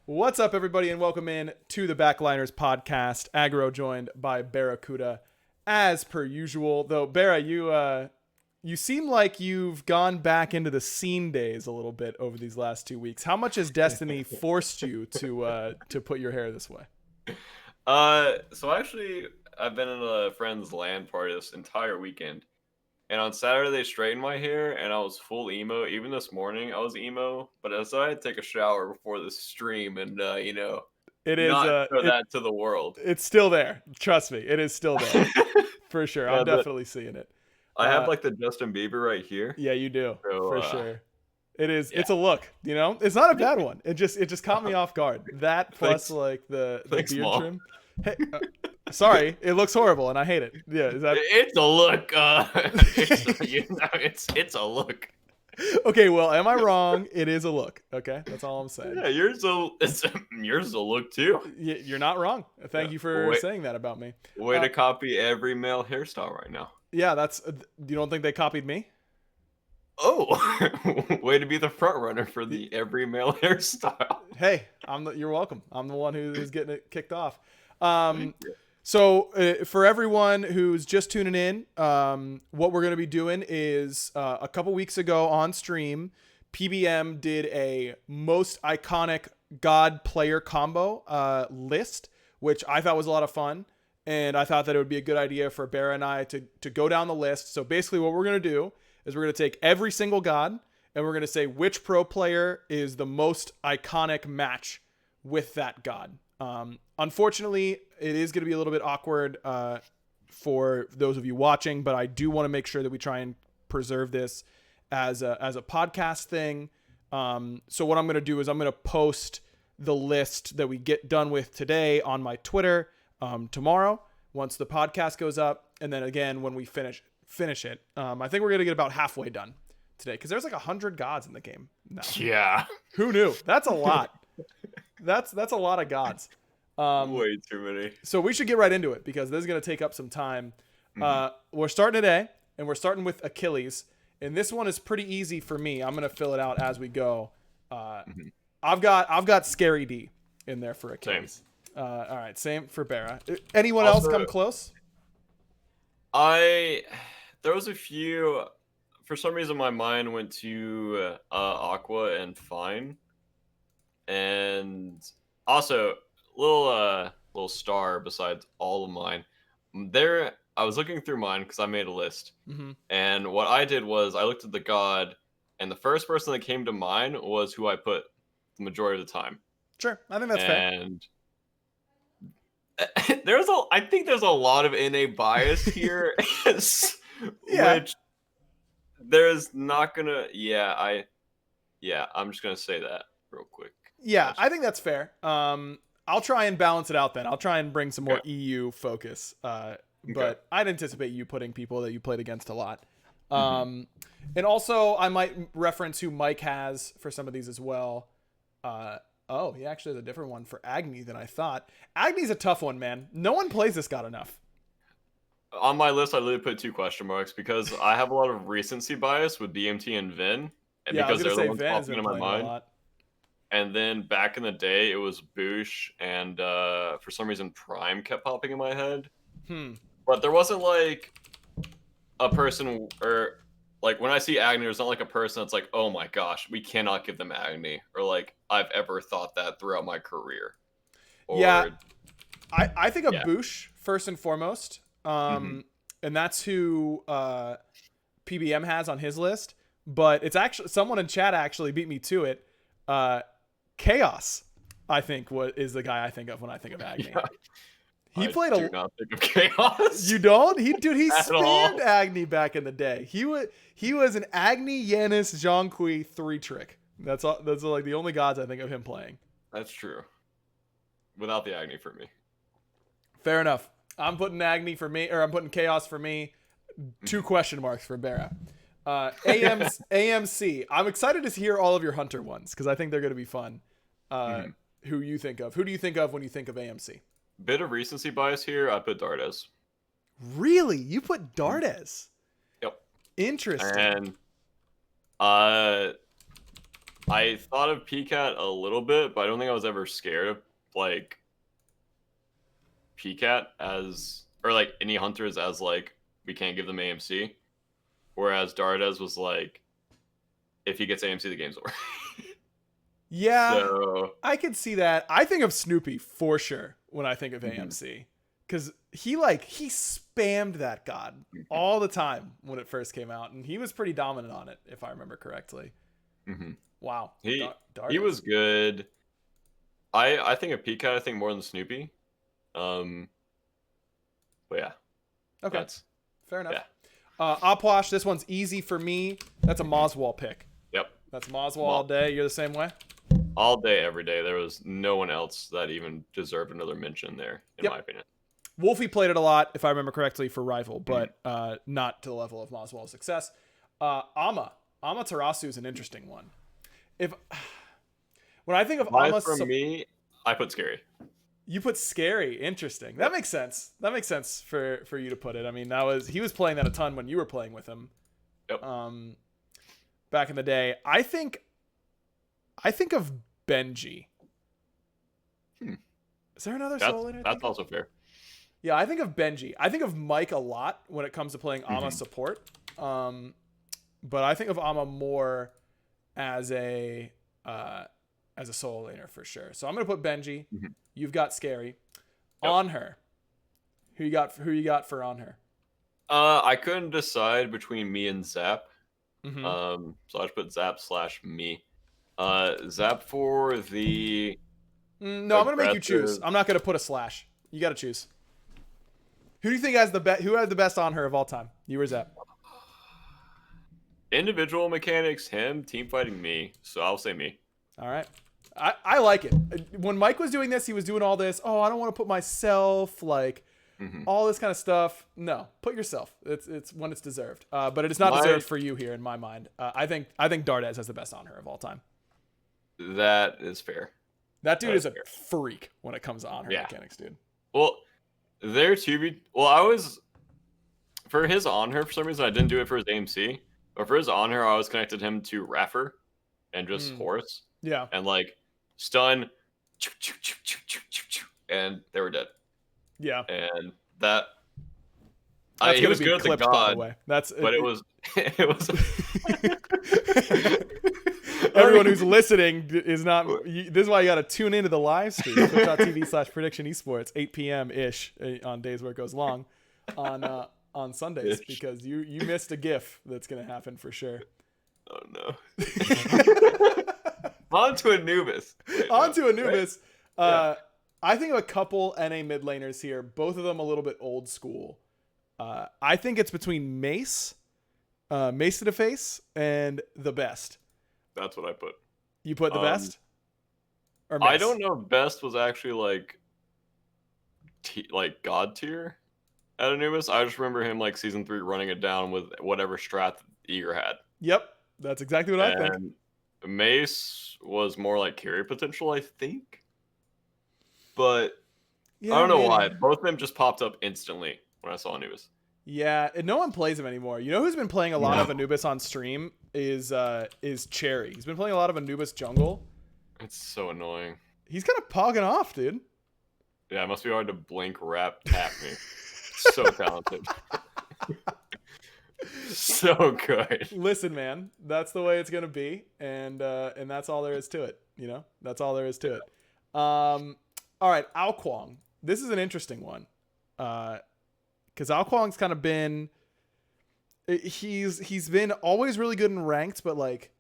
What's up, everybody, and welcome in to the Backliners podcast. Aggro joined by BaRRaCCuDDa, as per usual. Though, Barra, you seem like you've gone back into the scene days a little bit over these last 2 weeks. How much has Destiny forced you to put your hair this way? So actually, I've been in a friend's LAN party this entire weekend. And on Saturday, they straightened my hair, and I was full emo. Even this morning, I was emo. But I decided to take a shower before the stream and, It is not show that to the world. It's still there. Trust me, it is still there for sure. Yeah, I'm definitely seeing it. I have like the Justin Bieber right here. Yeah, you do So, for sure. It is. yeah. It's a look. You know, it's not a bad one. It just caught me off guard. That plus Thanks. like the Thanks, beard Mom. trim. Hey, sorry, it looks horrible and I hate it. Yeah, is that It's a look. It's a look. okay? Well, am I wrong? It is a look. Okay, that's all I'm saying. Yeah, yours a look too. You're not wrong. Thank you for saying that about me. Way to copy every male hairstyle right now. Yeah, that's. You don't think they copied me? Oh, way to be the front runner for the every male hairstyle. Hey, you're welcome. I'm the one who's getting it kicked off. Thank you. So for everyone who's just tuning in, what we're going to be doing is a couple weeks ago on stream, PBM did a most iconic God player combo list, which I thought was a lot of fun. And I thought that it would be a good idea for Barra and I to go down the list. So basically what we're going to do is we're going to take every single God and we're going to say which pro player is the most iconic match with that God. Unfortunately, it is going to be a little bit awkward for those of you watching, but I do want to make sure that we try and preserve this as a podcast thing. So what I'm going to do is I'm going to post the list that we get done with today on my Twitter tomorrow once the podcast goes up, and then again when we finish it. I think we're going to get about halfway done today because there's like 100 gods in the game now. Yeah. Who knew? That's a lot. That's a lot of gods. Way too many. So we should get right into it because this is going to take up some time. We're starting today, and we're starting with Achilles. And this one is pretty easy for me. I'm going to fill it out as we go. I've got Scary D in there for Achilles. All right, same for Barra. Anyone else come close? There was a few. For some reason, my mind went to Aqua and Fine, and also little star besides all of mine. There, I was looking through mine because I made a list, and what I did was I looked at the god, and the first person that came to mind was who I put the majority of the time. Sure, I think that's fair. And I think there's a lot of NA bias here, which there's not gonna. I'm just gonna say that real quick. Yeah, I think that's fair. I'll try and balance it out then. I'll try and bring some more EU focus. But I'd anticipate you putting people that you played against a lot. And also, I might reference who Mike has for some of these as well. He actually has a different one for Agni than I thought. Agni's a tough one, man. No one plays this god enough. On my list, I literally put 2 question marks because I have a lot of recency bias with DMT and Vin. And because they're the ones popping into my mind. And then back in the day, it was Boosh, and for some reason, Prime kept popping in my head. But there wasn't like a person, or like when I see Agni, there's not like a person that's like, oh my gosh, we cannot give them Agni, or like I've ever thought that throughout my career. I think of Boosh first and foremost, and that's who PBM has on his list. But it's actually someone in chat actually beat me to it. Chaos, I think, is the guy I think of when I think of Agni. Yeah. He played do not think of Chaos. You don't? He spammed Agni back in the day. He was an Agni, Yanis, Zhongqi 3-trick. That's all. That's like the only gods I think of him playing. That's true. Without the Agni for me. Fair enough. I'm putting Agni for me, or I'm putting Chaos for me. 2 question marks for Barra. AMC. I'm excited to hear all of your Hunter ones because I think they're going to be fun. Who you think of? Who do you think of when you think of AMC? Bit of recency bias here. I put Dardes. Really? You put Dardes? Yep. Interesting. And I thought of PCAT a little bit, but I don't think I was ever scared of like PCAT as, or like any hunters as like we can't give them AMC. Whereas Dardes was like, if he gets AMC, the game's over. Yeah, so I could see that. I think of Snoopy for sure when I think of AMC, because he spammed that god all the time when it first came out, and he was pretty dominant on it, if I remember correctly. Wow, he was good. I think of PCAT, I think more than Snoopy. But yeah. Okay, fair enough. Yeah. Opwash, this one's easy for me. That's a Moswall pick. Yep. That's Moswall all day. You're the same way? All day, every day. There was no one else that even deserved another mention there, in my opinion. Wolfie played it a lot, if I remember correctly, for Rival, but not to the level of Moswall's success. Ama Tarasu is an interesting one. When I think of Ama, for me, I put Scary. You put Scary. Interesting. That makes sense. That makes sense for you to put it. I mean, he was playing that a ton when you were playing with him. Yep. Back in the day. I think of Benji. Is there another solo laner? That's also fair. Yeah, I think of Benji. I think of Mike a lot when it comes to playing Ama support. But I think of Ama more as a solo laner for sure. So I'm gonna put Benji. You've got Scary. On her. Who you got for on her? I couldn't decide between me and Zap. So I just put Zap/me. Zap for the No, I'm gonna make you choose. I'm not gonna put a slash. You gotta choose. Who do you think has who had the best on her of all time? You or Zap? Individual mechanics, him. Team fighting, me. So I'll say me. All right. I like it. When Mike was doing this, he was doing all this. Oh, I don't want to put myself, like all this kind of stuff. No, put yourself. It's when it's deserved. But it is not deserved for you here in my mind. I think Dardes has the best on her of all time. That is fair. That dude is a freak when it comes to on her mechanics, dude. Well, I was for his on her for some reason I didn't do it for his AMC, but for his on her I always connected him to Raffer and just Horus. Yeah. And like stun, and they were dead. Yeah. And that he was good at the god, by the way. It was everyone who's listening is not. This is why you got to tune into the live stream. Twitch.tv/Prediction Esports, 8 p.m. ish on days where it goes long, on Sundays, because you missed a GIF that's gonna happen for sure. Oh no. On to Anubis. Anubis. I think of a couple NA mid laners here. Both of them a little bit old school. I think it's between Mace to the Face, and the Best. That's what I put. You put the Best? Or I don't know if Best was actually like god tier at Anubis. I just remember him like season 3 running it down with whatever strat Eager had. Yep. That's exactly what I think. Mace was more like carry potential, I think. But I don't know why. Both of them just popped up instantly when I saw Anubis. Yeah, and no one plays him anymore. You know who's been playing a lot of Anubis on stream is Cherry. He's been playing a lot of Anubis jungle. It's so annoying. He's kind of pogging off, dude. Yeah, it must be hard to blink, rap, tap me. So talented. So good. Listen, man, that's the way it's gonna be, and that's all there is to it. You know, that's all there is to it. All right, Ao Kuang. This is an interesting one, because Ao Kuang's kind of been. He's been always really good in ranked, but like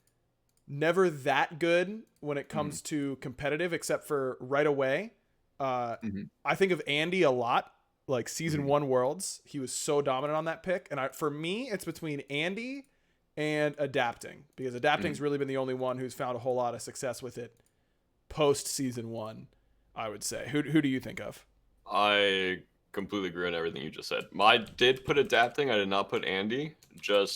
never that good when it comes to competitive, except for right away. I think of Andy a lot. Like season 1 Worlds, he was so dominant on that pick. And for me, it's between Andy and Adapting, because Adapting's really been the only one who's found a whole lot of success with it post season 1, I would say. Who do you think of? I completely agree on everything you just said. I did put Adapting. I did not put Andy. I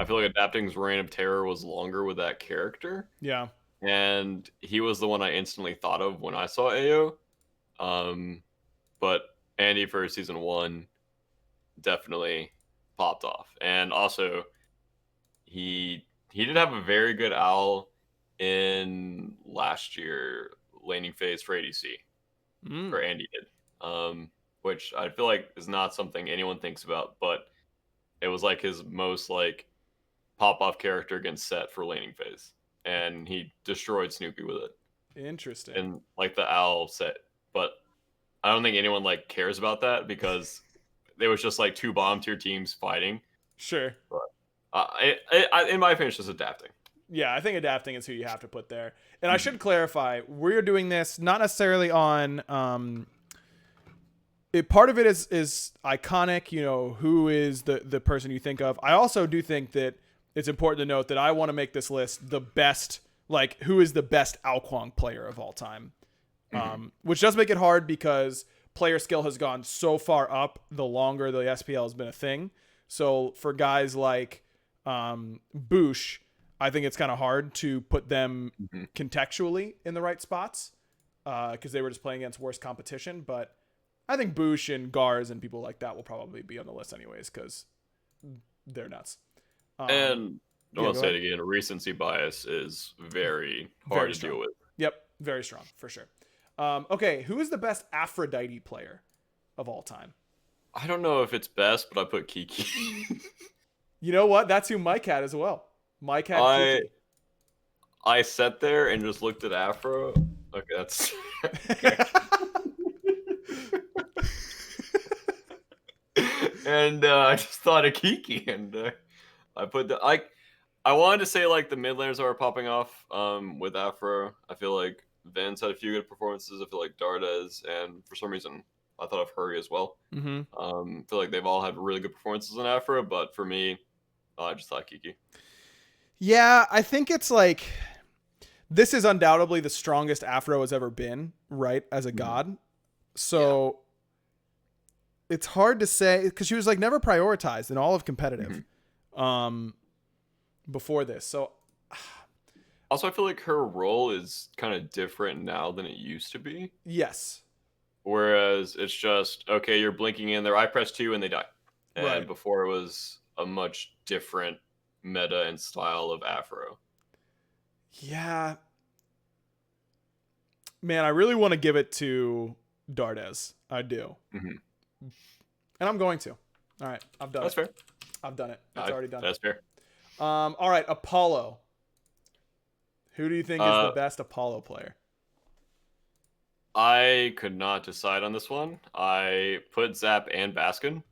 feel like Adapting's reign of terror was longer with that character. Yeah. And he was the one I instantly thought of when I saw AO. But Andy for season 1 definitely popped off. And also he did have a very good owl in last year laning phase for ADC, or Andy did, which I feel like is not something anyone thinks about, but it was like his most like pop-off character against Set for laning phase, and he destroyed Snoopy with it. Interesting. And like the owl set, but I don't think anyone like cares about that because there was just like two bottom tier teams fighting. Sure. But in my opinion, it's just adapting. Yeah, I think adapting is who you have to put there. And I should clarify, we're doing this not necessarily on part of it is iconic, you know, who is the person you think of. I also do think that it's important to note that I want to make this list the best, like who is the best Alquang player of all time. Which does make it hard because player skill has gone so far up the longer the SPL has been a thing. So for guys like Boosh, I think it's kind of hard to put them contextually in the right spots because they were just playing against worse competition. But I think Boosh and Gars and people like that will probably be on the list anyways because they're nuts. And I'll say it again, recency bias is very hard to deal with. Yep, very strong for sure. Okay, who is the best Aphrodite player of all time? I don't know if it's best, but I put Kiki. You know what? That's who Mike had as well. Mike had Kiki. I sat there and just looked at Afro. Okay, that's... and I just thought of Kiki, and I put the... I wanted to say, like, the mid laners are popping off with Afro. I feel like Vince had a few good performances. I feel like Dardes, and for some reason, I thought of Hurry as well. I feel like they've all had really good performances in Afro, but for me, I just thought Kiki. Yeah, I think it's like... This is undoubtedly the strongest Afro has ever been, right, as a god. So it's hard to say, because she was like never prioritized in all of competitive before this. So also, I feel like her role is kind of different now than it used to be. Yes. Whereas it's just, okay, you're blinking in there, I press 2 and they die. And before it was a much different meta and style of Afro. Yeah. Man, I really want to give it to Dardes. I do. And I'm going to. All right, I've done it. That's fair. I've done it. It's already done. That's fair. All right, Apollo. Who do you think is the best Apollo player? I could not decide on this one. I put Zap and Baskin.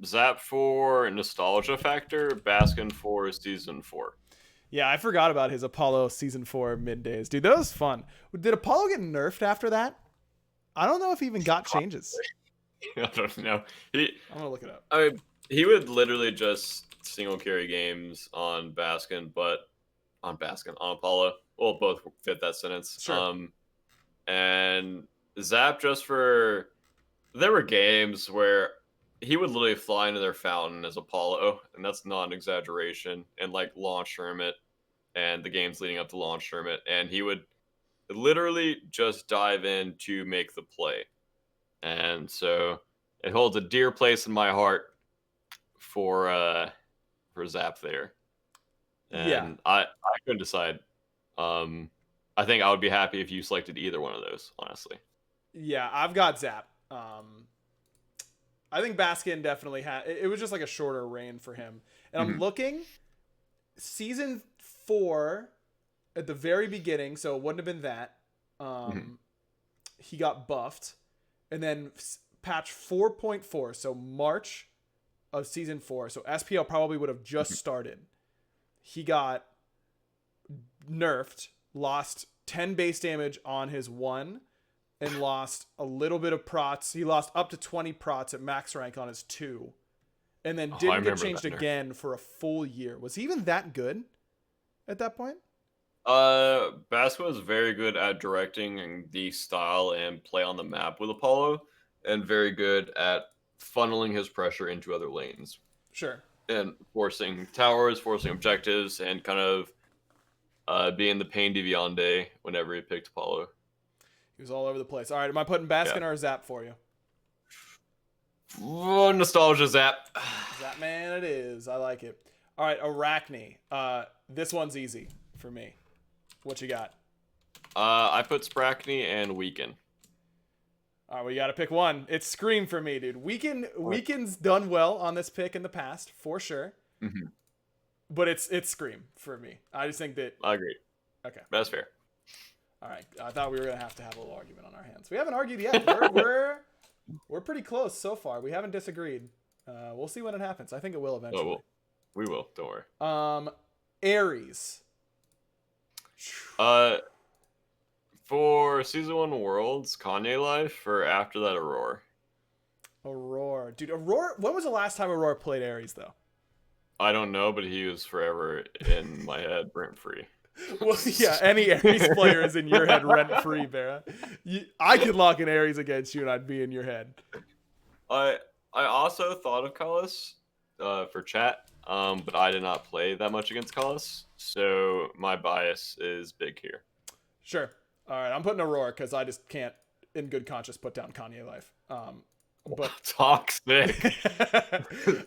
Zap for nostalgia factor, Baskin for season 4. Yeah, I forgot about his Apollo season 4 mid days. Dude, that was fun. Did Apollo get nerfed after that? I don't know if he even got changes. I don't know. I'm going to look it up. I mean, he would literally just single carry games on Baskin, but on Apollo. Well, both fit that sentence. Sure. And Zap just for... There were games where he would literally fly into their fountain as Apollo, and that's not an exaggeration, and like launch tournament and the games leading up to launch tournament, and he would literally just dive in to make the play. And so it holds a dear place in my heart for Zap there. And I couldn't decide. I think I would be happy if you selected either one of those, honestly. Yeah, I've got Zap. I think Baskin definitely had... It was just like a shorter reign for him. And I'm looking... Season 4, at the very beginning, so it wouldn't have been that. He got buffed. And then patch 4.4, so March of season 4. So SPL probably would have just started. He got nerfed, lost 10 base damage on his 1, and lost a little bit of prots. He lost up to 20 prots at max rank on his 2. And then didn't get changed again for a full year. Was he even that good at that point? Baskin was very good at directing the style and play on the map with Apollo, and very good at funneling his pressure into other lanes. Sure. And forcing towers, forcing objectives, and kind of being the pain de viande whenever he picked Apollo. He was all over the place. All right, am I putting Baskin or Zap for you? Oh, nostalgia Zap. Zap man it is. I like it. All right, Arachne. This one's easy for me. What you got? I put Sprackney and Weaken. All right, we got to pick one. It's Scream for me, dude. Weaken's done well on this pick in the past, for sure. Mm-hmm. But it's Scream for me. I just think that... I agree. Okay. That's fair. All right. I thought we were going to have a little argument on our hands. We haven't argued yet. We're pretty close so far. We haven't disagreed. We'll see when it happens. I think it will eventually. We will. Don't worry. Ares. For Season 1 Worlds, Kanye Life, or after that, Aurora? Aurora. Dude, Aurora... When was the last time Aurora played Ares, though? I don't know, but he was forever in my head, rent-free. Well, yeah, any Ares player is in your head rent-free, Barra. I could lock an Ares against you, and I'd be in your head. I also thought of Collis for chat, but I did not play that much against Collis, so my bias is big here. Sure. All right, I'm putting Aurora because I just can't, in good conscience, put down Kanye Life. But toxic.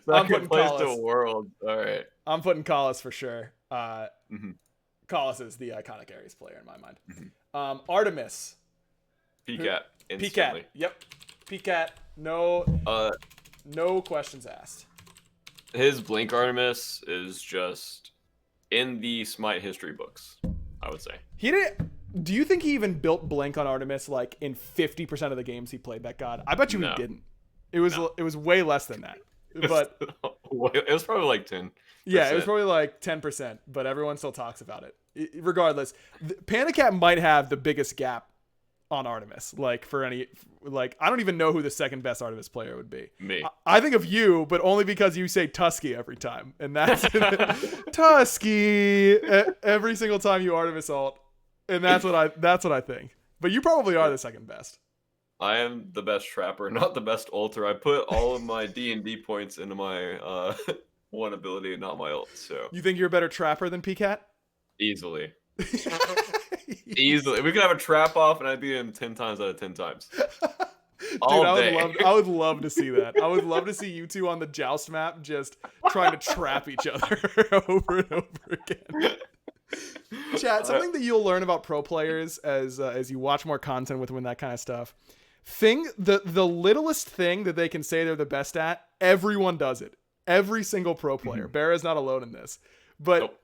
I'm putting place to World. All right. I'm putting Collis for sure. Collis is the iconic Ares player in my mind. Artemis. PCAT. PCAT. Yep. PCAT. No questions asked. His Blink Artemis is just in the Smite history books, I would say. Do you think he even built Blink on Artemis like in 50% of the games he played that god? I bet you he didn't. It was way less than that. But it was probably like 10%. Yeah, it was probably like 10%, but everyone still talks about it. Regardless, Panicat might have the biggest gap on Artemis. Like I don't even know who the second best Artemis player would be. Me. I think of you, but only because you say Tusky every time, and that's Tusky every single time you Artemis ult, and that's what I think. But you probably are the second best. I am the best trapper, not the best ulter. I put all of my D&D points into my one ability, not my ult. So you think you're a better trapper than PCAT? Easily. Easily. We could have a trap off and I'd beat him 10 times out of 10 times. Dude, I would love to see that. I would love to see you two on the Joust map just trying to trap each other over and over again. Chat, something that you'll learn about pro players as you watch more content with that kind of stuff. The littlest thing that they can say they're the best at, everyone does it. Every single pro player. BaRRa's not alone in this. But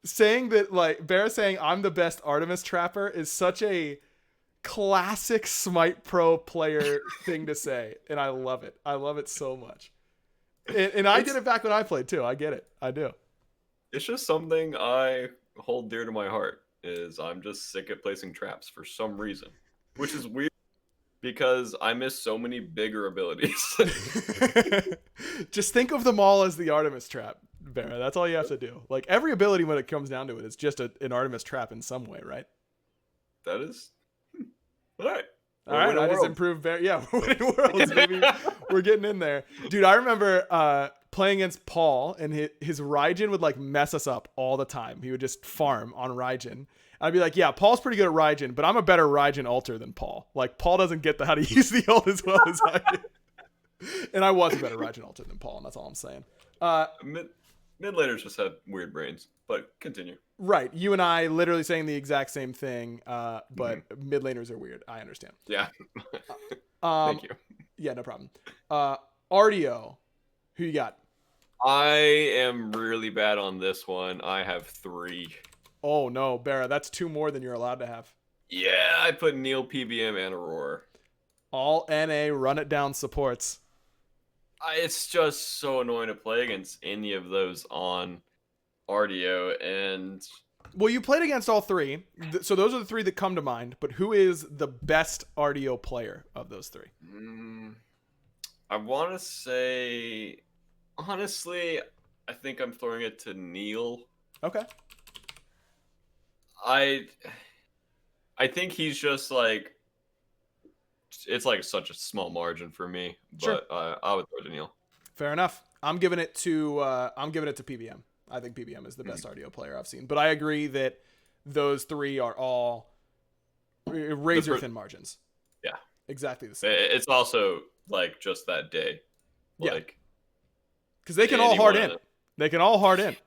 saying that, like, BaRRa saying I'm the best Artemis trapper is such a classic Smite pro player thing to say. And I love it. I love it so much. And I did it back when I played too. I get it. I do. It's just something I hold dear to my heart, is I'm just sick at placing traps for some reason. Which is weird because I miss so many bigger abilities. Just think of them all as the Artemis trap, BaRRa. That's all you have to do. Like, every ability when it comes down to it is just an Artemis trap in some way, right? That is... All right. All right, I just improved. Yeah, we're winning worlds, baby. We're getting in there. Dude, I remember playing against Paul, and his Raijin would, like, mess us up all the time. He would just farm on Raijin. I'd be like, yeah, Paul's pretty good at Raijin, but I'm a better Raijin ulter than Paul. Like, Paul doesn't get how to use the ult as well as I do. And I was a better Raijin ulter than Paul, and that's all I'm saying. Mid laners just have weird brains, but continue. Right. You and I literally saying the exact same thing, but mid laners are weird. I understand. Yeah. Thank you. Yeah, no problem. RDO, who you got? I am really bad on this one. I have 3. Oh, no, BaRRa, that's 2 more than you're allowed to have. Yeah, I put Neil, PBM, and Aurora. All NA, run it down supports. It's just so annoying to play against any of those on RDO, and... Well, you played against all 3, so those are the 3 that come to mind, but who is the best RDO player of those 3? I want to say... Honestly, I think I'm throwing it to Neil. Okay. I think he's just like, it's like such a small margin for me, but sure. I would throw it to Neil. Fair enough. I'm giving it to PBM. I think PBM is the best RDO player I've seen, but I agree that those 3 are all razor thin margins. Yeah, exactly the same. It's also like just that day, like, because they can all hard in. They can all hard in.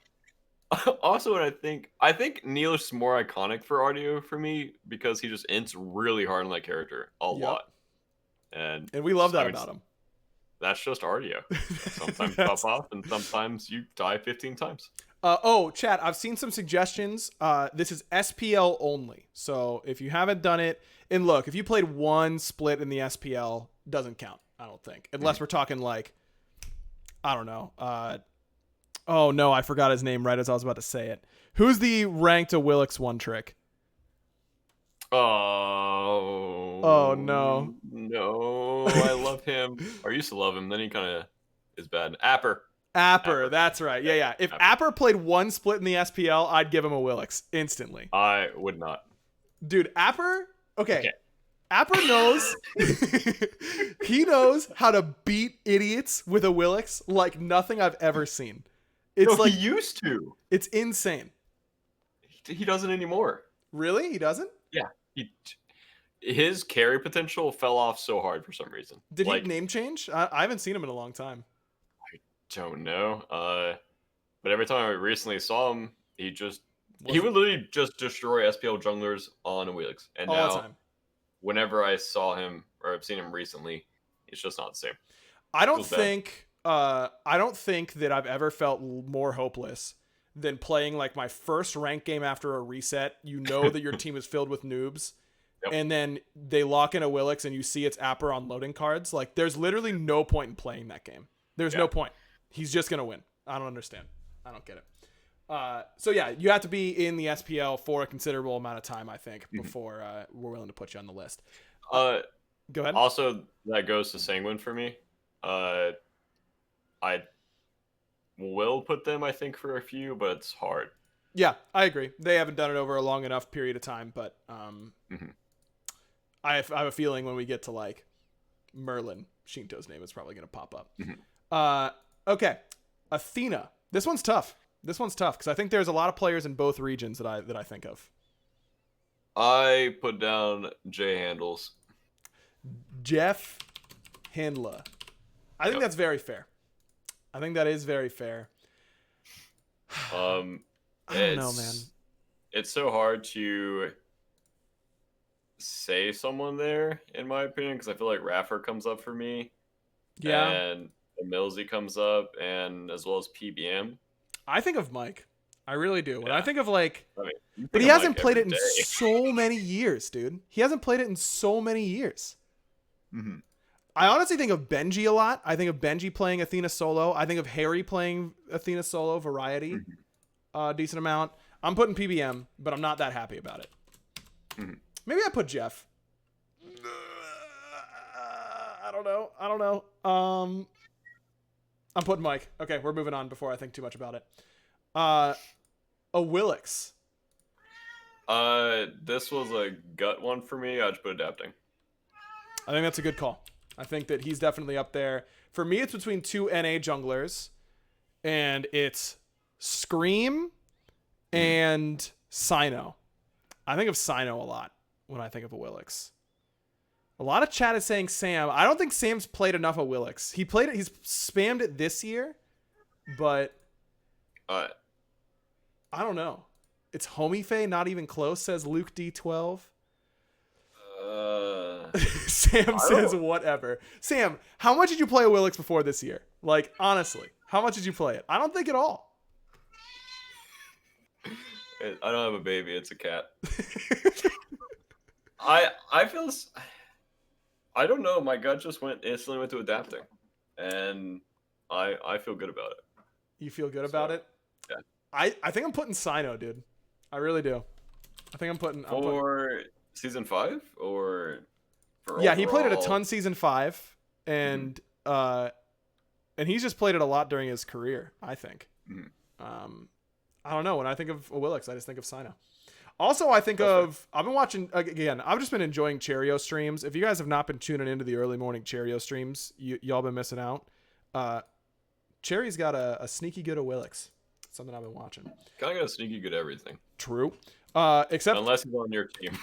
Also, I think Neil's more iconic for audio for me because he just ints really hard on that character a lot, and we love that I mean, about him. That's just audio. Sometimes pop off, and sometimes you die 15 times. Chat, I've seen some suggestions. This is SPL only, so if you haven't done it, and look, if you played one split in the SPL, doesn't count. I don't think, unless we're talking like, I don't know. Oh no, I forgot his name right as I was about to say it. Who's the ranked to Willix one trick? Oh no. No, I love him. Or used to love him. Then he kind of is bad. Apper, that's right. Yeah. If Apper played one split in the SPL, I'd give him a Willix instantly. I would not. Dude, Apper, okay. Apper knows he knows how to beat idiots with a Willix like nothing I've ever seen. It's like he used to. It's insane. He doesn't anymore. Really? He doesn't? Yeah. His carry potential fell off so hard for some reason. Did he name change? I haven't seen him in a long time. I don't know. But every time I recently saw him, he would literally just destroy SPL junglers on a Willix. And all now, the time. Whenever I saw him or I've seen him recently, it's just not the same. I don't think that I've ever felt more hopeless than playing like my first rank game after a reset. You know that your team is filled with noobs. Yep. And then they lock in a Willix and you see it's Apper on loading cards. Like there's literally no point in playing that game. There's no point. He's just going to win. I don't understand. I don't get it. So yeah, you have to be in the SPL for a considerable amount of time, I think, before we're willing to put you on the list. Go ahead. Also, that goes to Sanguine for me. I will put them, I think, for a few, but it's hard. Yeah, I agree. They haven't done it over a long enough period of time, but I have a feeling when we get to like Merlin, Shinto's name is probably going to pop up. Okay, Athena. This one's tough. Because I think there's a lot of players in both regions that I think of. I put down J Handles. Jeff Handler. I think that's very fair. I think that is very fair. I don't know, man. It's so hard to say someone there, in my opinion, because I feel like Raffer comes up for me. Yeah. And Millsy comes up, and as well as PBM. I think of Mike. I really do. When I think of like... but he hasn't played it in so many years, dude. He hasn't played it in so many years. I honestly think of Benji a lot. I think of Benji playing Athena solo. I think of Harry playing Athena solo variety. Decent amount. I'm putting PBM, but I'm not that happy about it. Maybe I put Jeff. I don't know. I'm putting Mike. Okay, we're moving on before I think too much about it. A Willix. This was a gut one for me. I just put Adapting. I think that's a good call. I think that he's definitely up there. For me, it's between two NA junglers, and it's Scream and Sino. I think of Sino a lot when I think of a Willix. A lot of chat is saying Sam. I don't think Sam's played enough of Willix. He played it. He's spammed it this year, but I don't know. It's Homie Faye, not even close, says Luke D12. Sam says whatever. Sam, how much did you play a Willix before this year? Like, honestly, how much did you play it? I don't think at all. I don't have a baby. It's a cat. I feel... I don't know. My gut just instantly went to Adapting, and I feel good about it. You feel good about it? Yeah. I think I'm putting Sino, dude. I really do. I think I'm putting season 5 or for overall? He played it a ton season 5, and he's just played it a lot during his career, I think. I don't know. When I think of Willix, I just think of Sino. Also, I think I've been watching, again, I've just been enjoying Cheerio streams. If you guys have not been tuning into the early morning Cheerio streams, y'all been missing out. Cherry's got a sneaky good of Willix. Something I've been watching. Kind of got a sneaky good everything. True. Except unless he's on your team.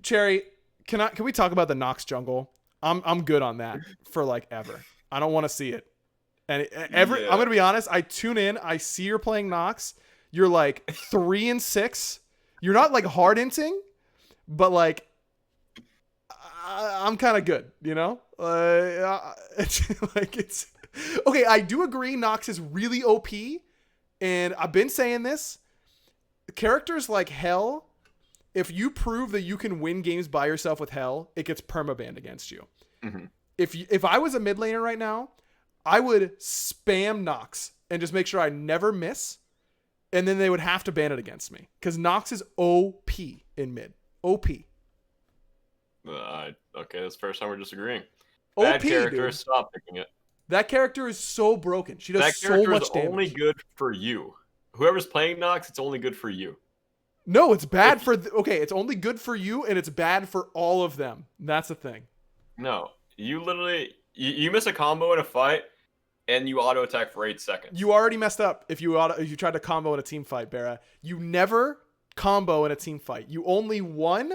Cherry, can we talk about the Nox jungle? I'm good on that for like ever. I don't want to see it. And I'm gonna be honest. I tune in. I see you're playing Nox. You're like 3-6. You're not like hard inting, but like I'm kind of good. You know, it's okay. I do agree. Nox is really OP, and I've been saying this. Characters like Hell, if you prove that you can win games by yourself with Hell, it gets permabanned against you. Mm-hmm. If I was a mid laner right now, I would spam Nox and just make sure I never miss, and then they would have to ban it against me because Nox is OP in mid. OP. Okay, that's the first time we're disagreeing. OP, Bad character, dude. stop picking it. That character is so broken. She does that so much damage. That character is only good for you. Whoever's playing Nox, it's only good for you. No, it's bad okay, it's only good for you, and it's bad for all of them. That's the thing. No, you literally you miss a combo in a fight, and you auto attack for 8 seconds. You already messed up if you tried to combo in a team fight, BaRRa. You never combo in a team fight. You only won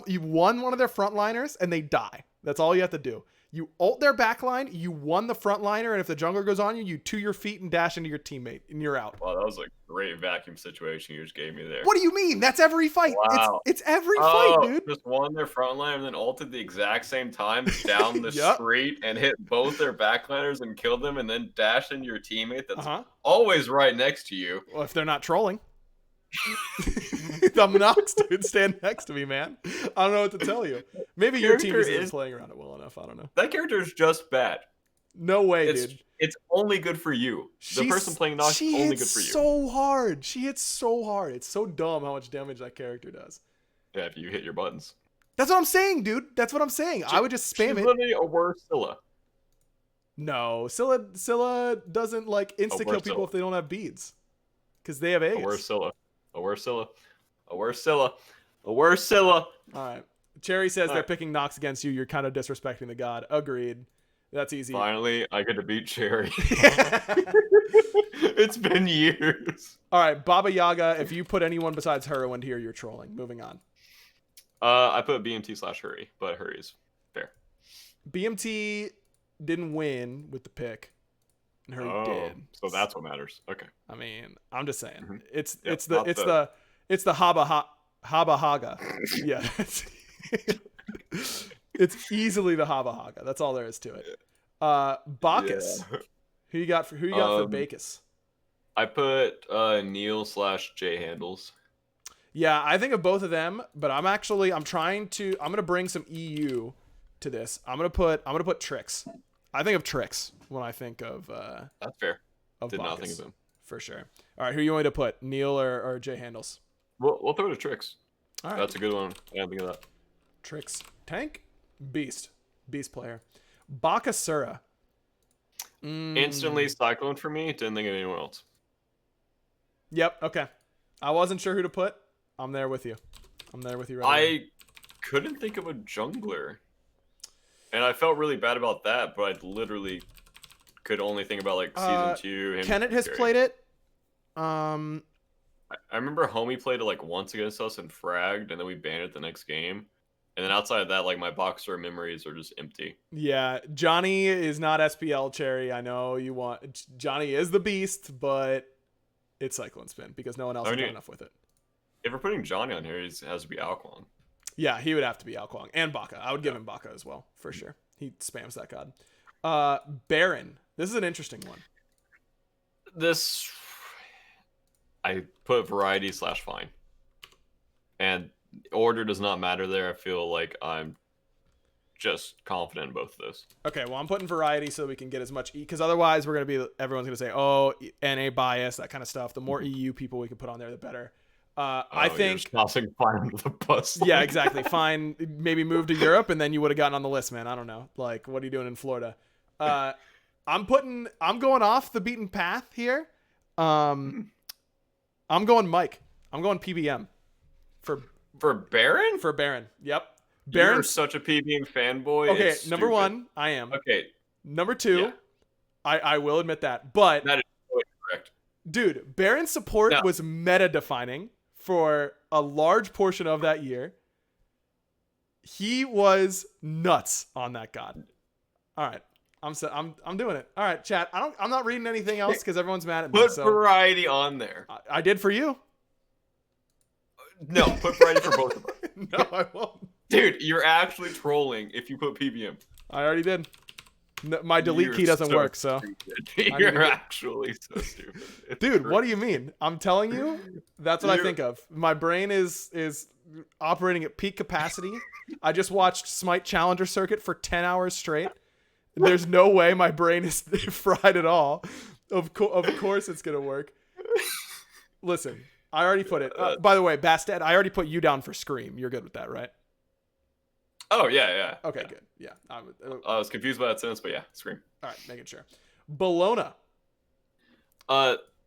you won one of their frontliners, and they die. That's all you have to do. You ult their backline, you won the frontliner, and if the jungler goes on you, you 2 your feet and dash into your teammate, and you're out. Wow, that was a great vacuum situation you just gave me there. What do you mean? That's every fight. Wow. It's every fight, dude. Just won their frontline and then ulted the exact same time down the street and hit both their backliners and killed them, and then dashed into your teammate that's always right next to you. Well, if they're not trolling. I'm Nox, dude. Stand next to me, man. I don't know what to tell you. Maybe your team isn't playing around it well enough. I don't know. That character is just bad. No way, dude. It's only good for you. The person playing Nox is only good for you. She hits so hard. She hits so hard. It's so dumb how much damage that character does. Yeah, if you hit your buttons. That's what I'm saying, dude. That's what I'm saying. I would just spam it. She's literally a worse Scylla. No, Scylla doesn't like insta-kill people if they don't have beads. Because they have Aegis. A worse Scylla. A worse Scylla. A worse Scylla. A worse Scylla. All right. Cherry says they're picking Nox against you. You're kind of disrespecting the god. Agreed. That's easy. Finally, I get to beat Cherry. It's been years. All right, Baba Yaga, if you put anyone besides her into here, you're trolling. Moving on. I put BMT/Hurry, but Hurry's fair. BMT didn't win with the pick. And Hurry did. So that's what matters. Okay. I mean, I'm just saying. Mm-hmm. It's the Haba Haga. Yeah. It's easily the Haba Haga. That's all there is to it. Bacchus. Yeah. Who you got for Bacchus? I put Neil/J handles. Yeah, I think of both of them, but I'm gonna bring some EU to this. I'm gonna put Trix. I think of Trix when I think of that's fair. Did Bacchus. Not think of him. For sure. All right, who you want me to put? Neil or J handles? We'll throw it to Trix. All right. That's a good one. I didn't think of that. Trix. Tank? Beast player. BaRRaCCuDDa. Instantly Cyclone for me. Didn't think of anyone else. Yep. Okay. I wasn't sure who to put. I'm there with you. Right I couldn't think of a jungler. And I felt really bad about that, but I literally could only think about like season 2. Kenneth has played it. I remember Homie played it like once against us and fragged, and then we banned it the next game. And then outside of that, like my boxer memories are just empty. Yeah, Johnny is not SPL Cherry. I know you want Johnny is the beast, but it's Cyclone Spin because no one else has done enough with it. If we're putting Johnny on here, he has to be Alquan. Yeah, he would have to be Alquan and Baka. I would give him Baka as well for sure. He spams that god. Baron. This is an interesting one. I put variety/fine, and order does not matter there. I feel like I'm just confident in both of those. Okay, well, I'm putting variety so we can get as much because otherwise everyone's gonna say, oh, NA bias, that kind of stuff. The more EU people we can put on there, the better. I think tossing Fine under the bus. Yeah, exactly. Fine, maybe move to Europe and then you would have gotten on the list, man. I don't know. Like, what are you doing in Florida? I'm going off the beaten path here. I'm going Mike. I'm going PBM for Baron? For Baron. Yep. You're such a PBM fanboy. Okay, number 1, I am. Okay. Number 2, yeah. I will admit that. But that is totally correct. Dude, Baron's support was meta defining for a large portion of that year. He was nuts on that god. All right. I'm doing it. All right, chat. I'm not reading anything else because everyone's mad at me. Put variety on there. I did for you. No, put variety for both of us. No, I won't. Dude, you're actually trolling if you put PBM. I already did. No, my delete key doesn't work, so. You're actually so stupid. Dude, what do you mean? I'm telling you, that's what I think of. My brain is operating at peak capacity. I just watched Smite Challenger Circuit for 10 hours straight. There's no way my brain is fried at all. Of course it's going to work. Listen, I already put it. By the way, Bastet, I already put you down for Scream. You're good with that, right? Oh, yeah. Okay, good. Yeah. I was confused by that sentence, but yeah, Scream. All right, making sure. Bologna.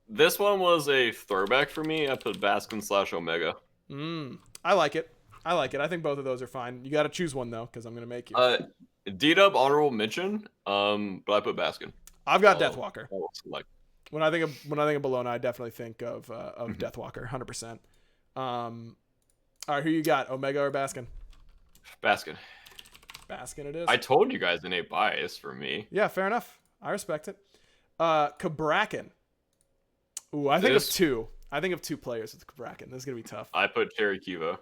This one was a throwback for me. I put Baskin/Omega. I like it. I think both of those are fine. You got to choose one, though, because I'm going to make you. D-Dub, honorable mention, but I put Baskin. I've got Deathwalker. When I think of Bologna, I definitely think of Deathwalker, 100%. All right, who you got, Omega or Baskin? Baskin it is. I told you guys innate bias for me. Yeah, fair enough. I respect it. Cabrakan. Ooh, I think of two. I think of two players with Cabrakan. This is gonna be tough. I put Cherry Cubo.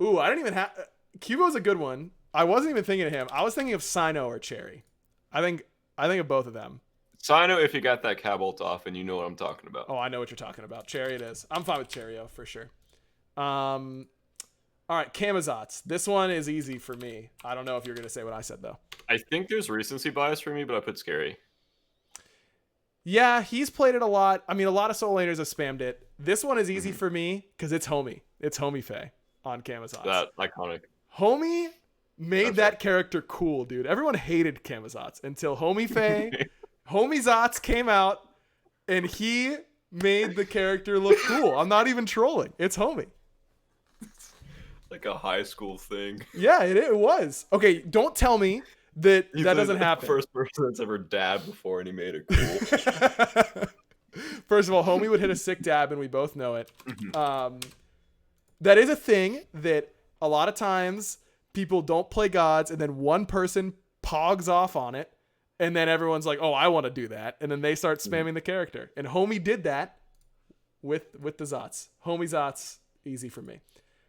Ooh, I didn't even have Cubo's a good one. I wasn't even thinking of him. I was thinking of Sino or Cherry. I think of both of them. Sino, if you got that Cabolt off and you know what I'm talking about. Oh, I know what you're talking about. Cherry it is. I'm fine with Cherry-O for sure. All right, Camazotz. This one is easy for me. I don't know if you're going to say what I said, though. I think there's recency bias for me, but I put Scary. Yeah, he's played it a lot. I mean, a lot of solo laners have spammed it. This one is easy for me because it's Homie. It's Homie Faye on Camazotz. That iconic. Homie made that character cool, dude. Everyone hated Camazotz until Homie Faye, Homie Zotz came out, and he made the character look cool. I'm not even trolling. It's Homie. Like a high school thing. Yeah, it was. Okay, don't tell me that doesn't happen. The first person that's ever dabbed before and he made it cool. First of all, Homie would hit a sick dab, and we both know it. That is a thing that a lot of times people don't play gods, and then one person pogs off on it, and then everyone's like, oh, I want to do that. And then they start spamming the character. And Homie did that with the Zots. Homie Zots, easy for me.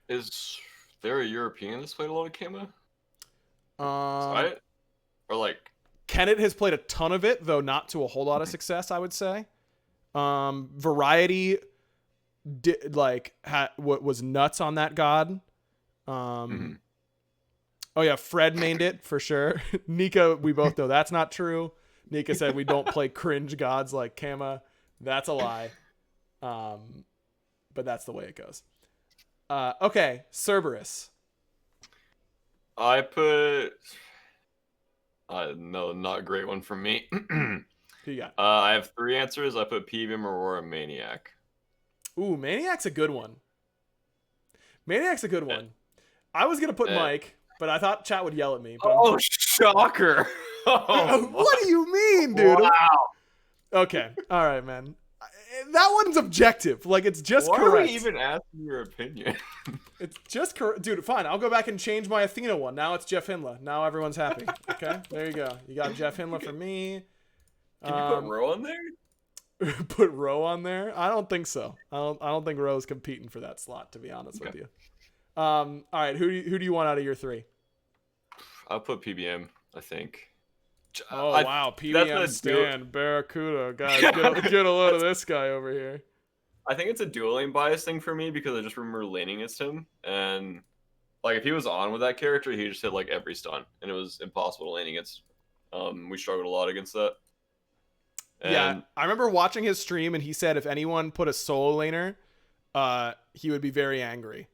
Is there a European that's played a lot of camo? Right? Or like Kenneth has played a ton of it, though not to a whole lot of success, I would say. Variety was nuts on that god. Oh yeah, Fred mained it for sure. Nika, we both know that's not true. Nika said we don't play cringe gods like Kama. That's a lie. But that's the way it goes. Okay, Cerberus. I put no, not a great one from me. Who you got? I have three answers. I put PBM, Aurora, Maniac. Ooh, Maniac's a good one. I was gonna put Mike, but I thought chat would yell at me. But shocker! What do you mean, dude? Wow. Okay, all right, man. That one's objective. Like, it's just correct. Why are we even asking your opinion? It's just correct. Dude, fine. I'll go back and change my Athena one. Now it's Jeff Hindla. Now everyone's happy. Okay? There you go. You got Jeff Hindla for me. Can you put Ro on there? Put Ro on there? I don't think so. I don't think Ro's competing for that slot, to be honest with you. All right. Who do you want out of your three? I'll put PBM, I think. Oh, wow. PBM stand. BaRRaCCuDDa. Guys, get a load of this guy over here. I think it's a dueling bias thing for me because I just remember laning against him. And, like, if he was on with that character, he just hit, like, every stun. And it was impossible to lane against. We struggled a lot against that. And yeah, I remember watching his stream, and he said if anyone put a solo laner, he would be very angry.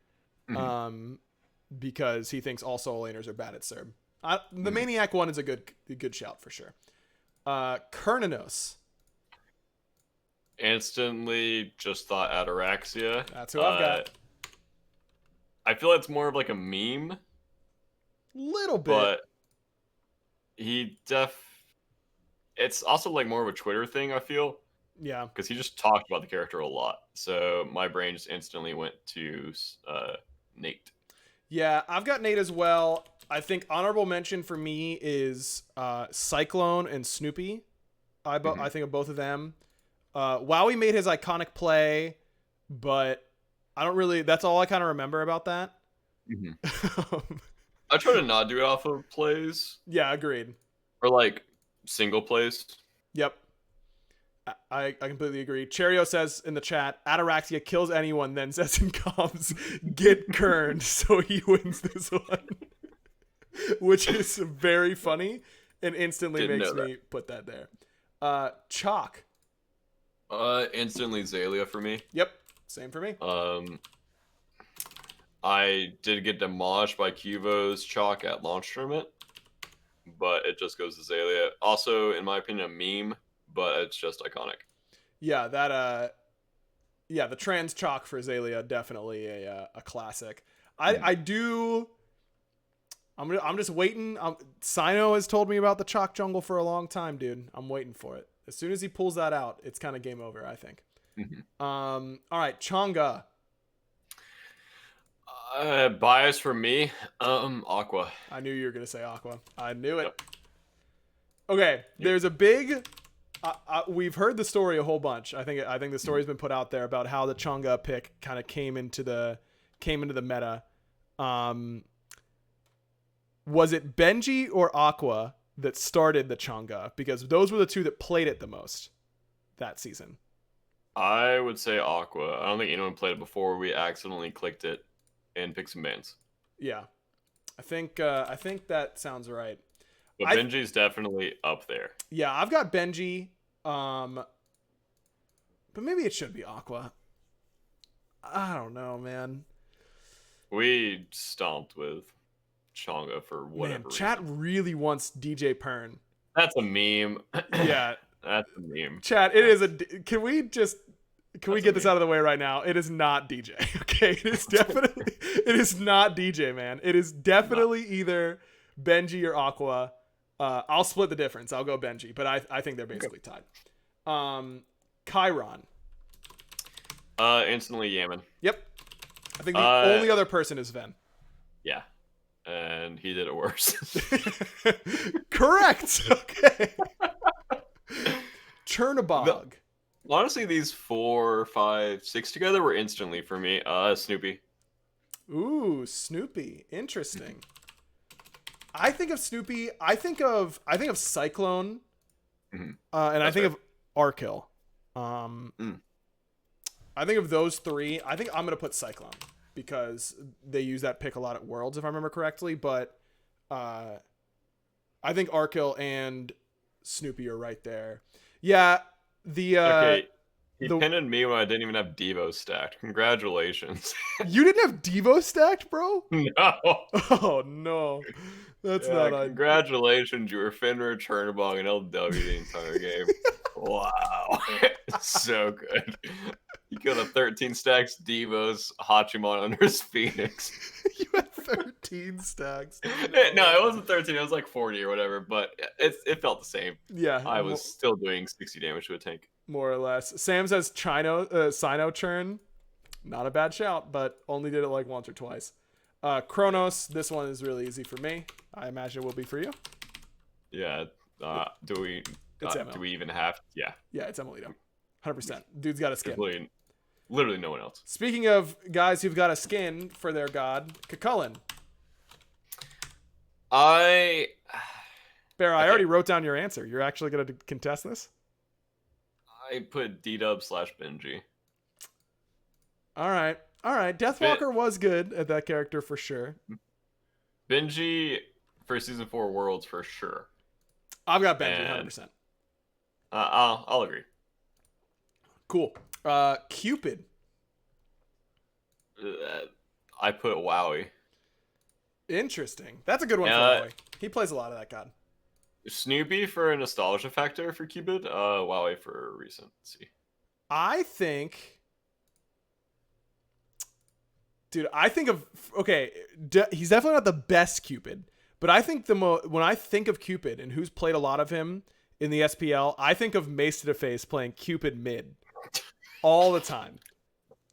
Because he thinks all solo laners are bad at Cerb. The Maniac one is a good shout for sure. Kernanos. Instantly just thought Ataraxia. That's who I've got. I feel it's more of like a meme. Little bit. But it's also like more of a Twitter thing, I feel. Yeah. Because he just talked about the character a lot. So my brain just instantly went to Nate. Yeah, I've got Nate as well. I think honorable mention for me is Cyclone and Snoopy. I think of both of them. Wowie made his iconic play, but I don't really. That's all I kind of remember about that. I try to not do it off of plays. Yeah, agreed. Or like single plays. Yep. I completely agree. Cherio says in the chat, BaRRaCCuDDa kills anyone, then says in comms, get kerned, so he wins this one. Which is very funny and instantly makes me put that there. Chalk. Instantly Zalia for me. Yep. Same for me. I did get demolished by Cuvo's Chalk at launch tournament, but it just goes to Zalia. Also, in my opinion, a meme, but it's just iconic. Yeah, that the trans Chalk for Zalia, definitely a classic. I'm just waiting. Sino has told me about the Chalk jungle for a long time, dude. I'm waiting for it. As soon as he pulls that out, it's kind of game over, I think. All right, Chang'e. Bias for me, Aqua. I knew you were gonna say Aqua. I knew it. Yep. Okay, there's a big. We've heard the story a whole bunch. I think the story's been put out there about how the Chang'e pick kind of came into the meta. Was it Benji or Aqua that started the Chang'e? Because those were the two that played it the most that season. I would say Aqua. I don't think anyone played it before we accidentally clicked it and picked some bans. Yeah, I think that sounds right. But Benji's definitely up there. Yeah, I've got Benji, but maybe it should be Aqua. I don't know, man. We stomped with Chang'e for whatever reason. Chat really wants DJ Pern. That's a meme. Yeah. That's a meme. Chat, it is a... Can we get this out of the way right now? It is not DJ. Okay, it is definitely... It is not DJ, man. It is definitely either Benji or Aqua. I'll split the difference. I'll go Benji, but I think they're basically tied. Chiron. Instantly Yaman. Yep. I think the only other person is Ven. Yeah. And he did it worse. Correct. Okay. Chernabog. Honestly, these 4, 5, 6 together were instantly for me. Snoopy. Ooh, Snoopy. Interesting. I think of Snoopy. I think of Cyclone. And I think of Arkill. I think of those three. I think I'm gonna put Cyclone because they use that pick a lot at Worlds, if I remember correctly. But I think Arkill and Snoopy are right there. Yeah, okay. He pinned me when I didn't even have Devo stacked. Congratulations. You didn't have Devo stacked, bro? No. Oh no, that's not. Congratulations, you were Fenrir, Chernabog, and LW the entire game. Wow, so good. You killed a 13 stacks Devos Hachiman under his Phoenix. You had 13 stacks. No, it wasn't 13. It was like 40 or whatever, but it felt the same. Yeah. I was still doing 60 damage to a tank. More or less. Sam says Sino churn. Not a bad shout, but only did it like once or twice. Kronos, this one is really easy for me. I imagine it will be for you. Yeah. Do we even have... Yeah. Yeah, it's Emilito. 100%. Dude's got a skin. Literally no one else. Speaking of guys who've got a skin for their god, Cucullin. Bear, I already wrote down your answer. You're actually going to contest this? I put D-Dub/Benji. All right. Deathwalker was good at that character for sure. Benji for Season 4 Worlds for sure. I've got Benji, 100%. I'll agree. Cool. Cupid. I put Wowie. Interesting. That's a good one for Wowie. He plays a lot of that god. Snoopy for a nostalgia factor for Cupid. Wowie for recency. I think... Dude, I think of... Okay, he's definitely not the best Cupid. But I think when I think of Cupid and who's played a lot of him in the SPL, I think of Mace to the Face playing Cupid mid all the time.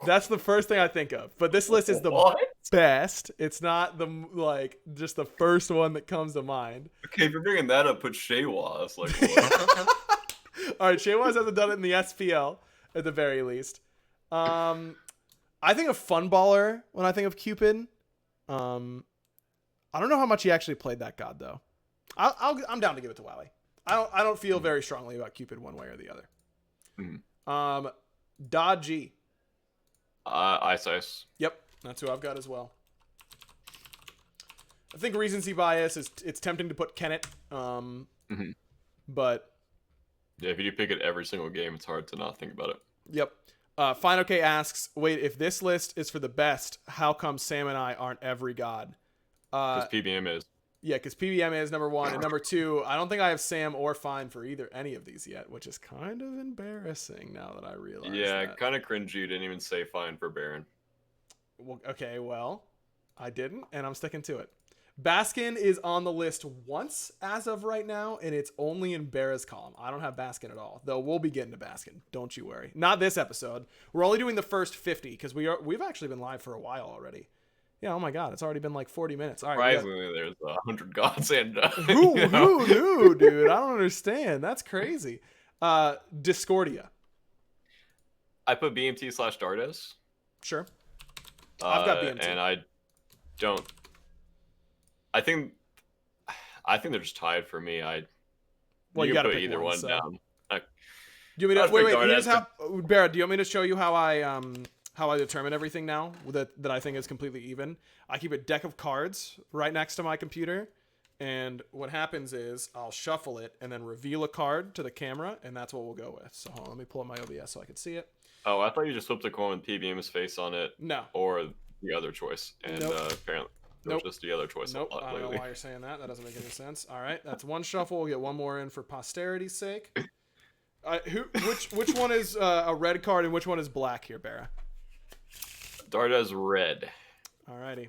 That's the first thing I think of. But this list is the... What? best. It's not the just the first one that comes to mind. Okay, if you're bringing that up, put Shaywas. Like what? All right, Shaywas hasn't done it in the SPL at the very least. I think of Funballer when I think of Cupid. I don't know how much he actually played that god though. I'm down to give it to Wally. I don't feel very strongly about Cupid one way or the other. Mm-hmm. Dodgy. Ice. Yep, that's who I've got as well. I think recency bias is it's tempting to put Kennett. But yeah, if you pick it every single game, it's hard to not think about it. Yep. Fine OK asks, wait, if this list is for the best, how come Sam and I aren't every god? Because PBM is. Yeah, because PBM is number one. And number two, I don't think I have Sam or Fine for any of these yet, which is kind of embarrassing now that I realize Yeah, that. kind of cringy you didn't even say Fine for Baron. Well, okay, well, I didn't, and I'm sticking to it. Baskin is on the list once as of right now, and it's only in BaRRa's column. I don't have Baskin at all, though we'll be getting to Baskin. Don't you worry. Not this episode. We're only doing the first 50 because we've actually been live for a while already. Yeah, oh my god, it's already been like 40 minutes. All right, surprisingly, there's 100 gods and who knew, dude? I don't understand. That's crazy. Discordia. I put BMT/Dardes. Sure. I've got BMT. And I don't. I think they're just tied for me. Well, you gotta put pick either one so. down. Do you want me to wait? Here's how, BaRRa, do you want me to show you how I determine everything now that I think is completely even? I keep a deck of cards right next to my computer, and what happens is I'll shuffle it and then reveal a card to the camera, and that's what we'll go with. So hold on, let me pull up my OBS so I can see it. Oh, I thought you just flipped a coin with PBM's face on it. No. Or the other choice, and apparently. Nope. Just the other choice. Nope. I don't know why you're saying that. That doesn't make any sense. All right, that's one shuffle. We'll get one more in for posterity's sake. Which one is a red card and which one is black here, BaRRa? Darda's red. All righty.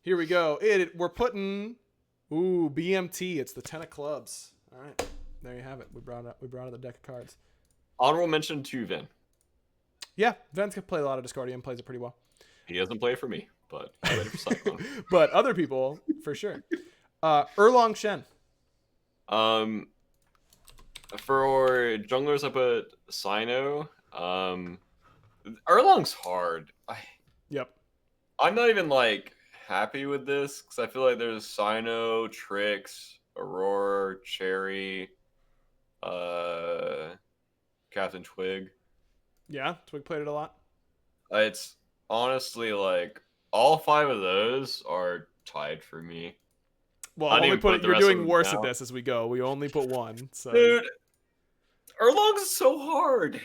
Here we go. We're putting BMT. It's the 10 of clubs. All right, there you have it. We brought out the deck of cards. Honorable mention to Vin. Yeah, Vin's can play a lot of Discordia and plays it pretty well. He doesn't play for me. But I'm ready for Cyclone. But other people, for sure. Erlong Shen. For junglers, I put Sino. Erlong's hard. Yep. I'm not even happy with this because I feel like there's Sino, Trix, Aurora, Cherry, Captain Twig. Yeah, Twig played it a lot. It's honestly all 5 of those are tied for me. Well, you're doing worse at this as we go. We only put one. So. Dude, Erlong's so hard.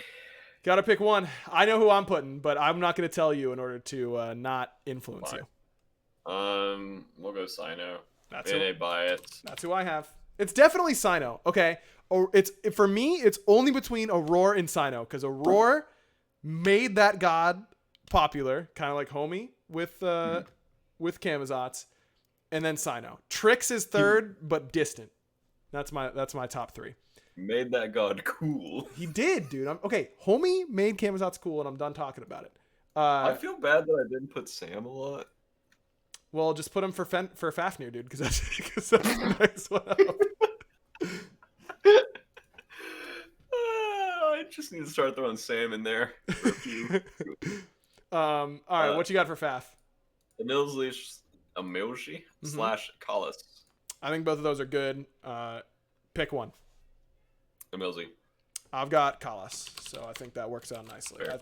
Gotta pick one. I know who I'm putting, but I'm not going to tell you in order to not influence you. We'll go Sino. That's who I have. It's definitely Sino. Okay. For me, it's only between Aurora and Sino because Aurora made that god popular, kind of like Homie with Camazotz, and then Sino. Trix is third, but distant. That's my top 3. Made that god cool. He did, dude. Homie made Camazotz cool, and I'm done talking about it. I feel bad that I didn't put Sam a lot. Well, just put him for Fafnir, dude, because that's the next one up. I just need to start throwing Sam in there for a few. All right, what you got for Faf? Emilji / Collis. I think both of those are good. Pick one. Emilji. I've got Collis, so I think that works out nicely. I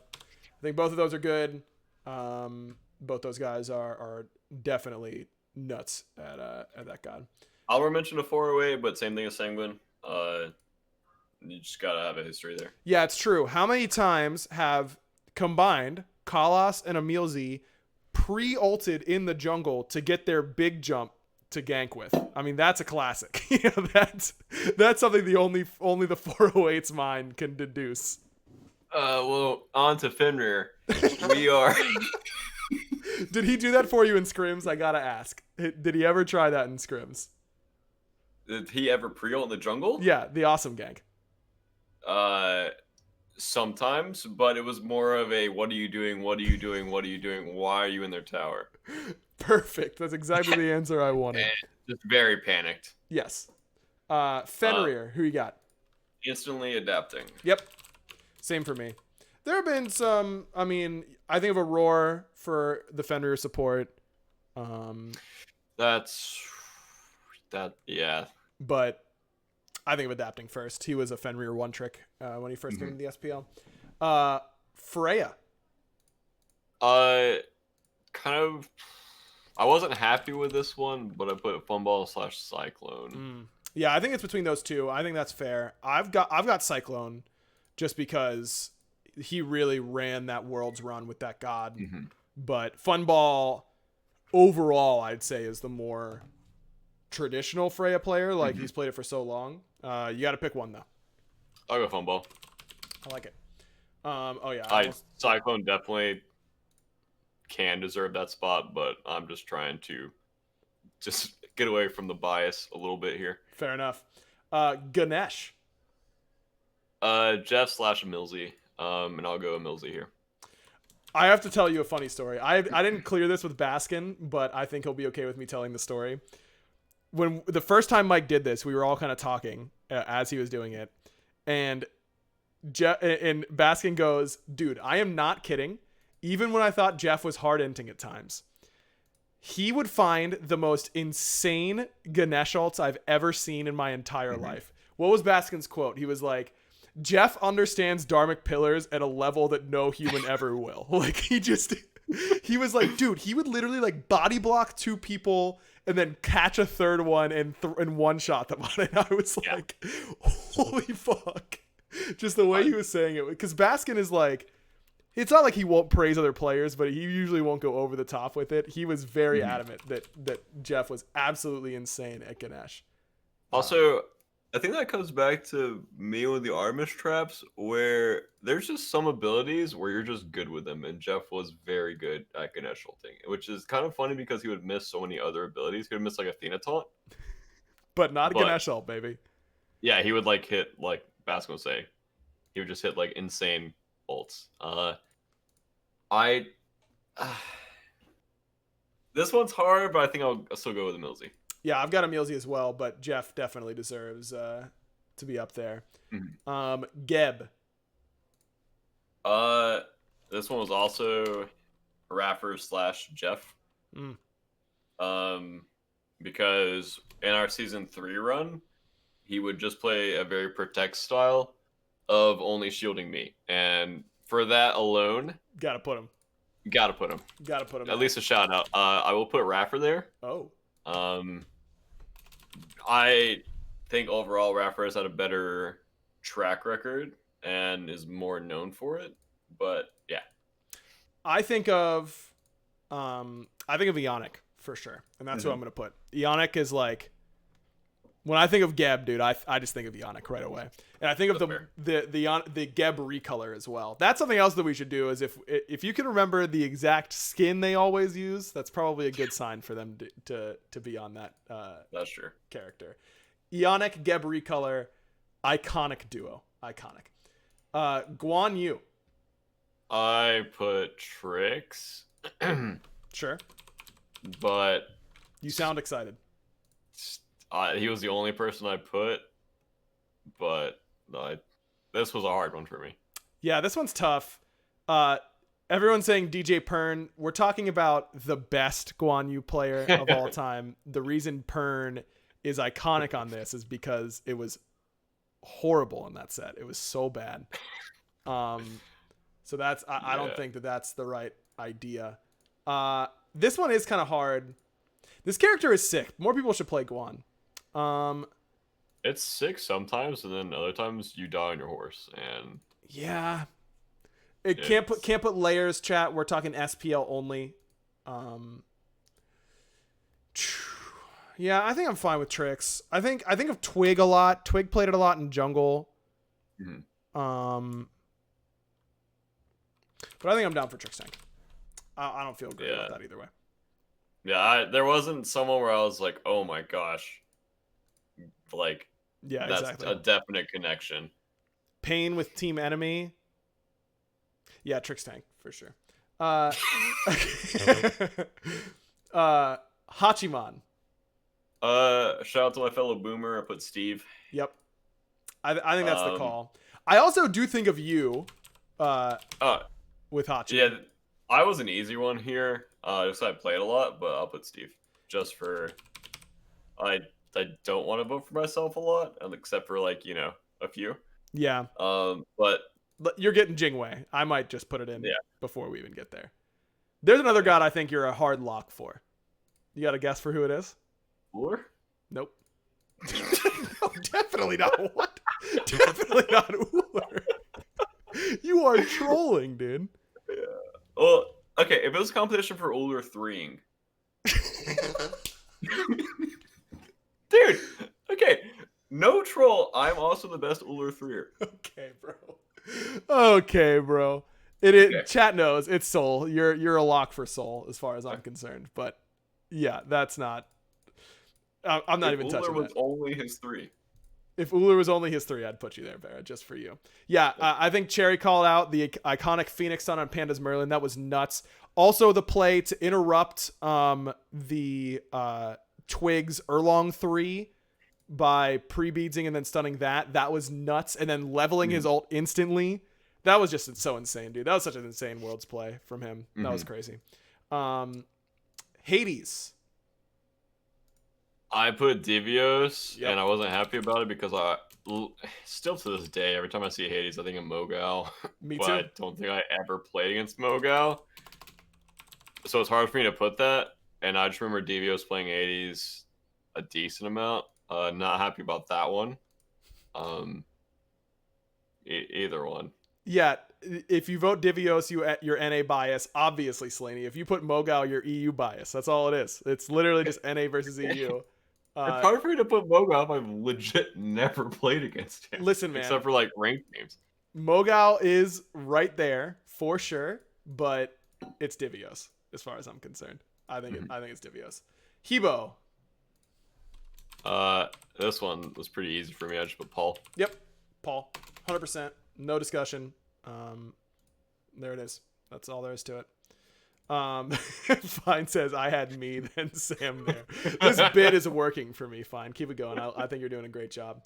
think both of those are good. Both those guys are definitely nuts at that god. I'll mention a 408, but same thing as Sanguine. You just gotta have a history there. Yeah, it's true. How many times have combined Kalas and Emilzi pre-ulted in the jungle to get their big jump to gank with? I mean, that's a classic. That's something only the 408's mind can deduce. Well, on to Fenrir. We are. Did he do that for you in scrims? I gotta ask. Did he ever try that in scrims? Did he ever pre-ult in the jungle? Yeah, the awesome gank. Sometimes, but it was more of a what are you doing? What are you doing? What are you doing? Why are you in their tower? Perfect. That's exactly the answer I wanted. Just very panicked. Yes. Fenrir, who you got? Instantly adapting. Yep. Same for me. There have been some, I mean, I think of a Roar for the Fenrir support. Yeah. But I think of adapting first. He was a Fenrir one trick when he first came into the SPL. Freya. Kind of. I wasn't happy with this one, but I put Funball / Cyclone. Yeah, I think it's between those two. I think that's fair. I've got Cyclone, just because he really ran that Worlds run with that god. But Funball, overall, I'd say is the more traditional Freya player. Like he's played it for so long. You got to pick one though. I'll go Funball. I like it. Oh yeah. Cyclone definitely can deserve that spot, but I'm just trying to get away from the bias a little bit here. Fair enough. Ganesh. Jeff / Millsy. And I'll go Millsy here. I have to tell you a funny story. I didn't clear this with Baskin, but I think he'll be okay with me telling the story. When the first time Mike did this, we were all kind of talking as he was doing it, and Baskin goes, "Dude, I am not kidding. Even when I thought Jeff was hard inting at times, he would find the most insane Ganesh ults I've ever seen in my entire life." What was Baskin's quote? He was like, "Jeff understands Dharmic pillars at a level that no human ever will." Like he was like, dude, he would literally like body block two people and then catch a third one and one shot them on it. I was like, holy fuck. Just the way he was saying it. Because Baskin is like, it's not like he won't praise other players, but he usually won't go over the top with it. He was very adamant that Jeff was absolutely insane at Ganesh. Also, I think that comes back to me with the Armish traps, where there's just some abilities where you're just good with them, and Jeff was very good at Ganesh ulting, which is kind of funny because he would miss so many other abilities. He would miss like Athena taunt. But not Ganesh ult, baby. Yeah, he would like hit, like Basco would say, he would just hit like insane ults. This one's hard, but I think I'll still go with the Millsy. Yeah, I've got a Millsy as well, but Jeff definitely deserves to be up there. Geb. This one was also Raffer / Jeff. Because in our season 3 run, he would just play a very protect style of only shielding me, and for that alone, gotta put him. At least a shout out. I will put Raffer there. Oh. I think overall Raffer has had a better track record and is more known for it. But yeah, I think of Ionic for sure, and that's who I'm gonna put. Ionic is like, when I think of Geb, dude, I just think of Ionic right away, and I think of the Geb recolor as well. That's something else that we should do. Is if you can remember the exact skin they always use, that's probably a good sign for them to be on that. That's true. Character, Ionic Geb recolor, iconic duo, iconic. Guan Yu. I put Tricks. Sure. But you sound excited. He was the only person I put, but this was a hard one for me. Yeah, this one's tough. Everyone's saying DJ Pern. We're talking about the best Guan Yu player of all time. The reason Pern is iconic on this is because it was horrible in that set. It was so bad. So that's I don't think that's the right idea. This one is kind of hard. This character is sick. More people should play Guan. It's sick sometimes, and then other times you die on your horse, and yeah, it can't put layers. Chat. We're talking SPL only. Yeah, I think I'm fine with Tricks. I think of Twig a lot. Twig played it a lot in jungle. But I think I'm down for Tricks tank. I don't feel great about that either way. Yeah, there wasn't someone where I was like, oh my gosh. Like, that's exactly a definite connection. Pain with Team Enemy. Yeah, Tricks tank for sure. Hachiman. Shout out to my fellow boomer. I put Steve. Yep. I think that's the call. I also do think of you with Hachi. Yeah, I was an easy one here. Just I played a lot, but I'll put Steve. Just for I don't want to vote for myself a lot, except for like, a few. Yeah. But you're getting Jingwei. I might just put it in before we even get there. There's another god I think you're a hard lock for. You got a guess for who it is? Ullr? Nope. No, definitely not. What? Definitely not Ullr. You are trolling, dude. Yeah. Well, okay, if it was a competition for Ullr 3ing. Dude, okay. No troll, I'm also the best Ullr 3er. Okay, bro. Okay. Chat knows it's Soul. You're a lock for Soul as far as I'm concerned. But yeah, that's not. I'm not even touching that. If Ullr was only his 3. If Ullr was only his 3, I'd put you there, BaRRa, just for you. Yeah, I think Cherry called out the iconic Phoenix Sun on Panda's Merlin. That was nuts. Also, the play to interrupt the Twigs Erlong 3 by pre-beadsing and then stunning that was nuts. And then leveling his ult instantly. That was just so insane, dude. That was such an insane Worlds play from him. That was crazy. Hades. I put Divios, and I wasn't happy about it because still to this day, every time I see Hades, I think of Mogao. Me but too. I don't think I ever played against Mogao. So it's hard for me to put that. And I just remember Divios playing Hades a decent amount. Not happy about that one. Either one. Yeah, if you vote Divios, you're NA bias. Obviously, Slaney. If you put Mogao, you're EU bias. That's all it is. It's literally just NA versus EU. It's hard for me to put Mogao if I've legit never played against him. Listen, man. Except for like ranked games. Mogao is right there for sure, but it's Divios as far as I'm concerned. I think it's Divios. Hebo. This one was pretty easy for me. I just put Paul. Yep, Paul. 100%. No discussion. There it is. That's all there is to it. Fine says I had me, then Sam there. This bit is working for me. Fine, keep it going. I think you're doing a great job.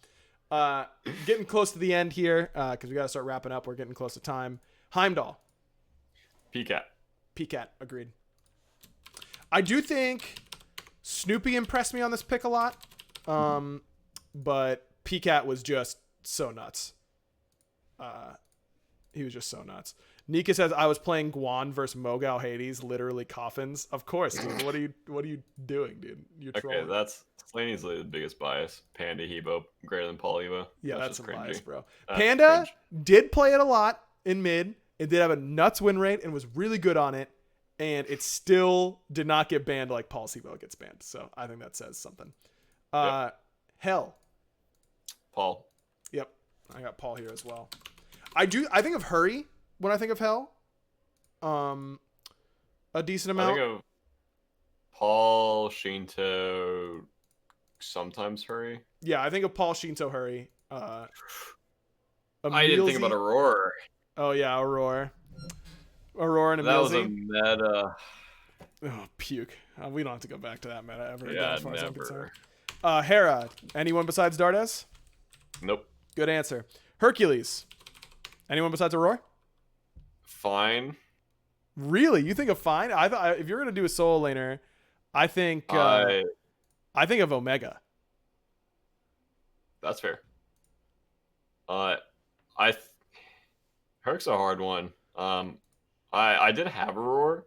Getting close to the end here because we got to start wrapping up. We're getting close to time. Heimdall. PCAT. Agreed. I do think Snoopy impressed me on this pick a lot, but PCAT was just so nuts. He was just so nuts. Nika says I was playing Guan versus Mogao Hades, literally coffins. Of course, dude. What are you doing, dude? You're trolling. Okay, that's Slaney's the biggest bias. Panda Hebo greater than Paul Hebo. Yeah, that's some bias, bro. Panda did play it a lot in mid. It did have a nuts win rate and was really good on it, and it still did not get banned like Paul Hebo gets banned. So I think that says something. Hell. Paul. Yep, I got Paul here as well. I think of Hurry when I think of Hell. A decent amount. I think of Paul, Shinto, sometimes Hurry. Yeah, I think of Paul, Shinto, Hurry. I didn't think about Aurora. Oh yeah, Aurora and Emilzy. That was a meta. Oh, puke. We don't have to go back to that meta ever again, Yeah, as far as I'm never. concerned. Hera. Anyone besides Dardes? Nope. Good answer. Hercules. Anyone besides Aurora? Fine. Really? You think of Fine? I thought if you're gonna do a solo laner, I think of Omega. That's fair. Herc's a hard one. I did have Aurora,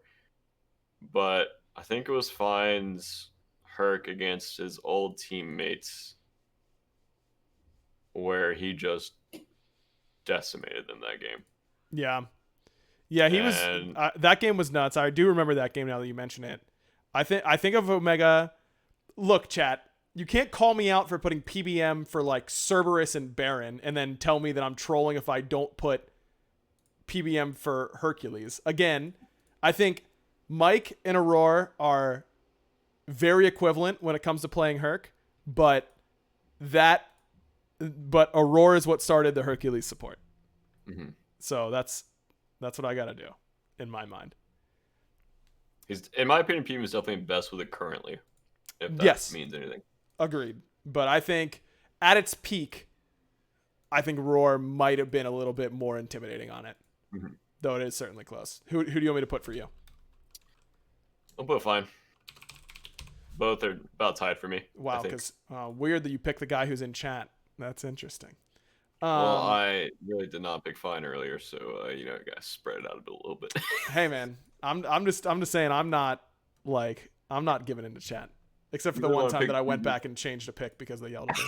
but I think it was Fine's Herc against his old teammates, where he just decimated them that game. Yeah, he was. That game was nuts. I do remember that game now that you mention it. I think of Omega. Look, chat. You can't call me out for putting PBM for like Cerberus and Baron, and then tell me that I'm trolling if I don't put PBM for Hercules. Again, I think Mike and Aurora are very equivalent when it comes to playing Herc, but Aurora is what started the Hercules support. Mm-hmm. So that's That's what I got to do in my mind. He's, in my opinion, PM is definitely best with it currently, if that means anything. Agreed. But I think at its peak, I think Roar might have been a little bit more intimidating on it, though it is certainly close. Who do you want me to put for you? I'll put Fine. Both are about tied for me. Wow, because weird that you pick the guy who's in chat. That's interesting. Well, I really did not pick Fine earlier, so you guys spread it out a little bit. Hey man, I'm just saying I'm not giving into chat, except for the one time that I went back and changed a pick because they yelled at me.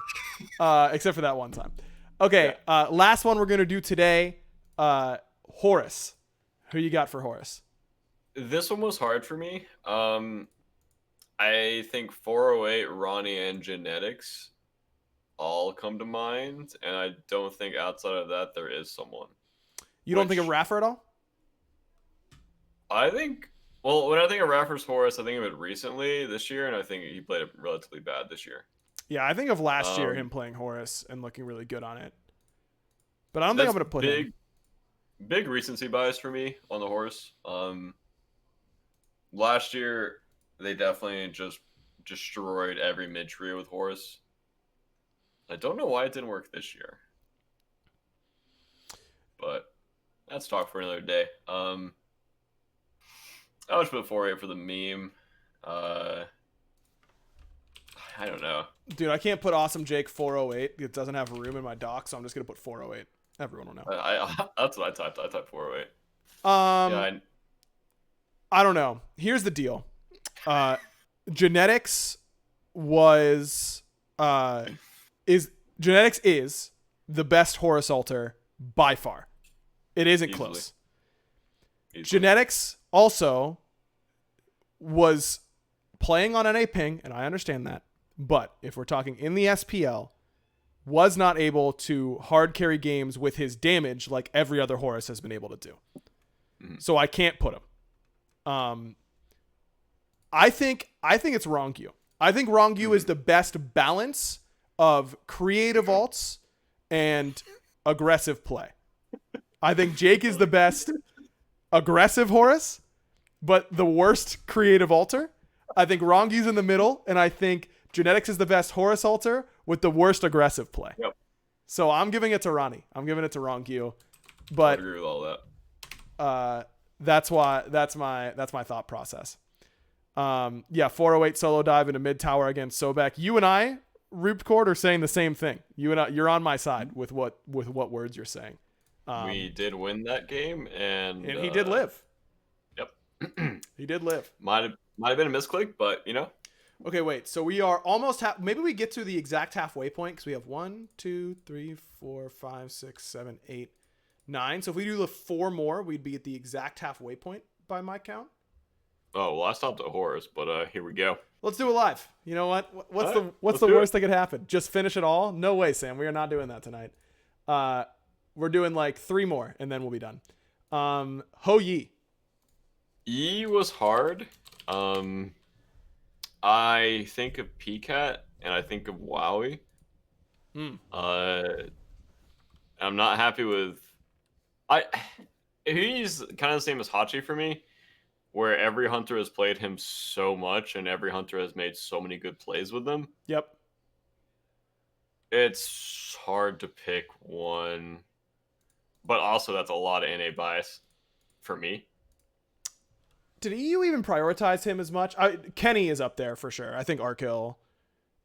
Except for that one time. Okay, last one we're gonna do today. Horus, who you got for Horus? This one was hard for me. I think 408, Ronnie, and Genetics all come to mind, and I don't think outside of that there is someone. You don't think of Raffer at all? I think, well, when I think of Raffer's Horus, I think of it recently this year, and I think he played it relatively bad this year. Yeah, I think of last year him playing Horus and looking really good on it. But I don't think I'm going to put him. Big recency bias for me on the Horus. Last year, they definitely just destroyed every mid trio with Horus. I don't know why it didn't work this year. But that's talk for another day. I would put 4-8 for the meme. I don't know. Dude, I can't put Awesome Jake 408. It doesn't have room in my doc, so I'm just going to put 408. Everyone will know. That's what I typed. I typed 408. I don't know. Here's the deal. Genetics is the best Horus altar by far. It isn't close. Genetics also was playing on NA ping, and I understand that. But if we're talking in the SPL, was not able to hard carry games with his damage like every other Horus has been able to do. So I can't put him. I think it's Rongyu. I think Rongyu is the best balance of creative alts and aggressive play. I think Jake is the best aggressive Horus, but the worst creative altar. I think Rongyu's in the middle, and I think Genetics is the best Horus altar with the worst aggressive play. Yep. So I'm giving it to Ronnie. I'm giving it to Rongyu. But I agree with all that. That's my thought process. 408 solo dive into mid tower against Sobek. You and I, Rupcord, are saying the same thing. You're on my side with what words you're saying. We did win that game, and he did live. Yep. He did live. Might have been a misclick, but Okay, wait. So we are almost maybe we get to the exact halfway point because we have 1, 2, 3, 4, 5, 6, 7, 8, 9. So if we do the 4 more, we'd be at the exact halfway point by my count. Oh, well, I stopped at Horus, but here we go. Let's do it live. You know what? What's the worst that could happen? Just finish it all? No way, Sam. We are not doing that tonight. We're doing like 3 more, and then we'll be done. Ho Yi. Yi was hard. I think of PCAT, and I think of Wowie. I'm not happy with... He's kind of the same as Hachi for me, where every hunter has played him so much, and every hunter has made so many good plays with them. Yep. It's hard to pick one, but also that's a lot of NA bias for me. Did EU even prioritize him as much? Kenny is up there for sure. I think Arkil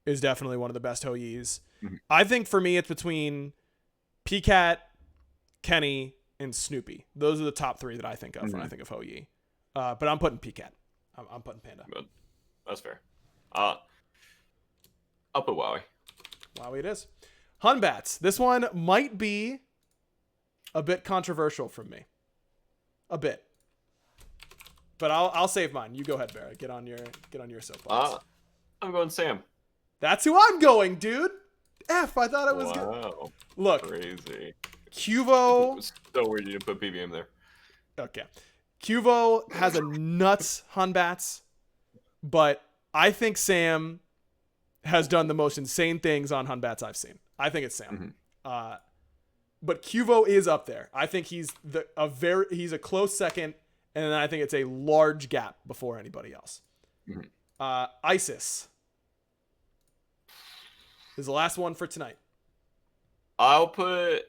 is definitely one of the best Ho-Yis. I think for me, it's between PCAT, Kenny, and Snoopy. Those are the top 3 that I think of when I think of Ho-Yi. But I'm putting PCAT. I'm putting Panda. Good. That's fair. I'll put Wowie. Wowie it is. Hunbats. This one might be a bit controversial from me. A bit. But I'll save mine. You go ahead, Barrett. Get on your soapbox. I'm going Sam. That's who I'm going, dude. F. I thought it was good. Look, crazy. Cuvo. It was so weird you didn't put PBM there. Okay. Cuvo has a nuts Hunbats, but I think Sam has done the most insane things on Hunbats I've seen. I think it's Sam. But Cuvo is up there. I think he's a close second, and then I think it's a large gap before anybody else. Mm-hmm. Isis is the last one for tonight. I'll put.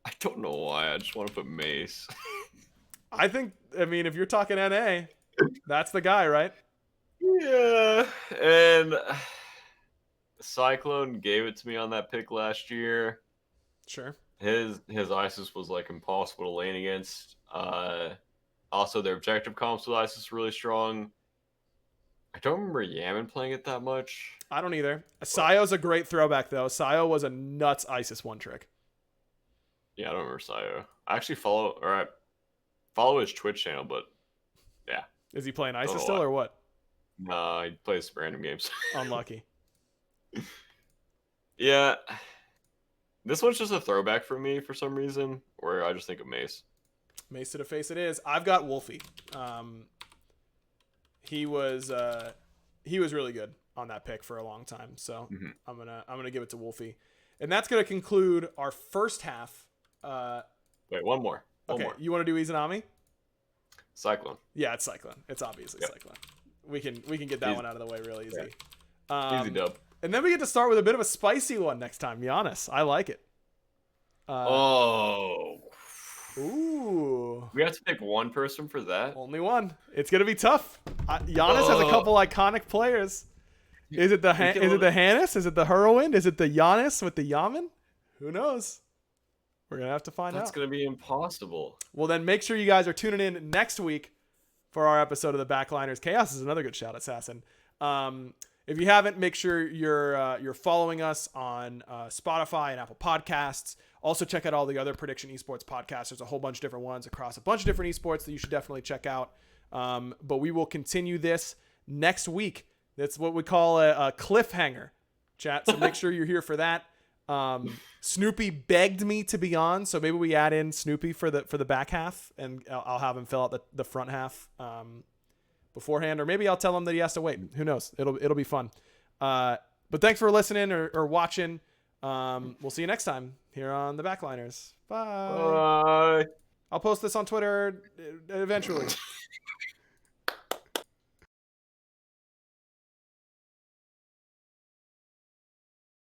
I don't know why. I just want to put Mace. I mean, if you're talking NA, that's the guy, right? Yeah. And Cyclone gave it to me on that pick last year. Sure. His Isis was like impossible to lane against. Also, their objective comps with Isis really strong. I don't remember Yaman playing it that much. I don't either. Sayo's a great throwback, though. Sayo was a nuts Isis one trick. Yeah, I don't remember Sayo. I actually follow his Twitch channel, but yeah. Is he playing Isis still or what? Nah, he plays random games. Unlucky. Yeah. This one's just a throwback for me for some reason, where I just think of Mace. Mace to the face it is. I've got Wolfie. He was really good on that pick for a long time. So I'm gonna give it to Wolfie. And that's gonna conclude our first half. Wait, one more. Okay, you want to do Izanami? Cyclone. Yeah, it's Cyclone. It's obviously Cyclone. We can get that one out of the way real easy. Yeah. Easy dub. And then we get to start with a bit of a spicy one next time. Giannis, I like it. Ooh. We have to pick one person for that? Only one. It's going to be tough. Giannis has a couple iconic players. Is it the Hannes? Is it the Whirlwind? Is it the Giannis with the Yaman? Who knows? We're going to have to find out. That's going to be impossible. Well, then make sure you guys are tuning in next week for our episode of the Backliners. Chaos is another good shout, Assassin. If you haven't, make sure you're following us on Spotify and Apple Podcasts. Also, check out all the other Prediction Esports podcasts. There's a whole bunch of different ones across a bunch of different esports that you should definitely check out. But we will continue this next week. That's what we call a cliffhanger, chat. So make sure you're here for that. Snoopy begged me to be on, so maybe we add in Snoopy for the back half, and I'll have him fill out the front half beforehand, or maybe I'll tell him that he has to wait. Who knows? It'll be fun. But thanks for listening or watching. We'll see you next time here on the Backliners. Bye. Bye. I'll post this on Twitter eventually.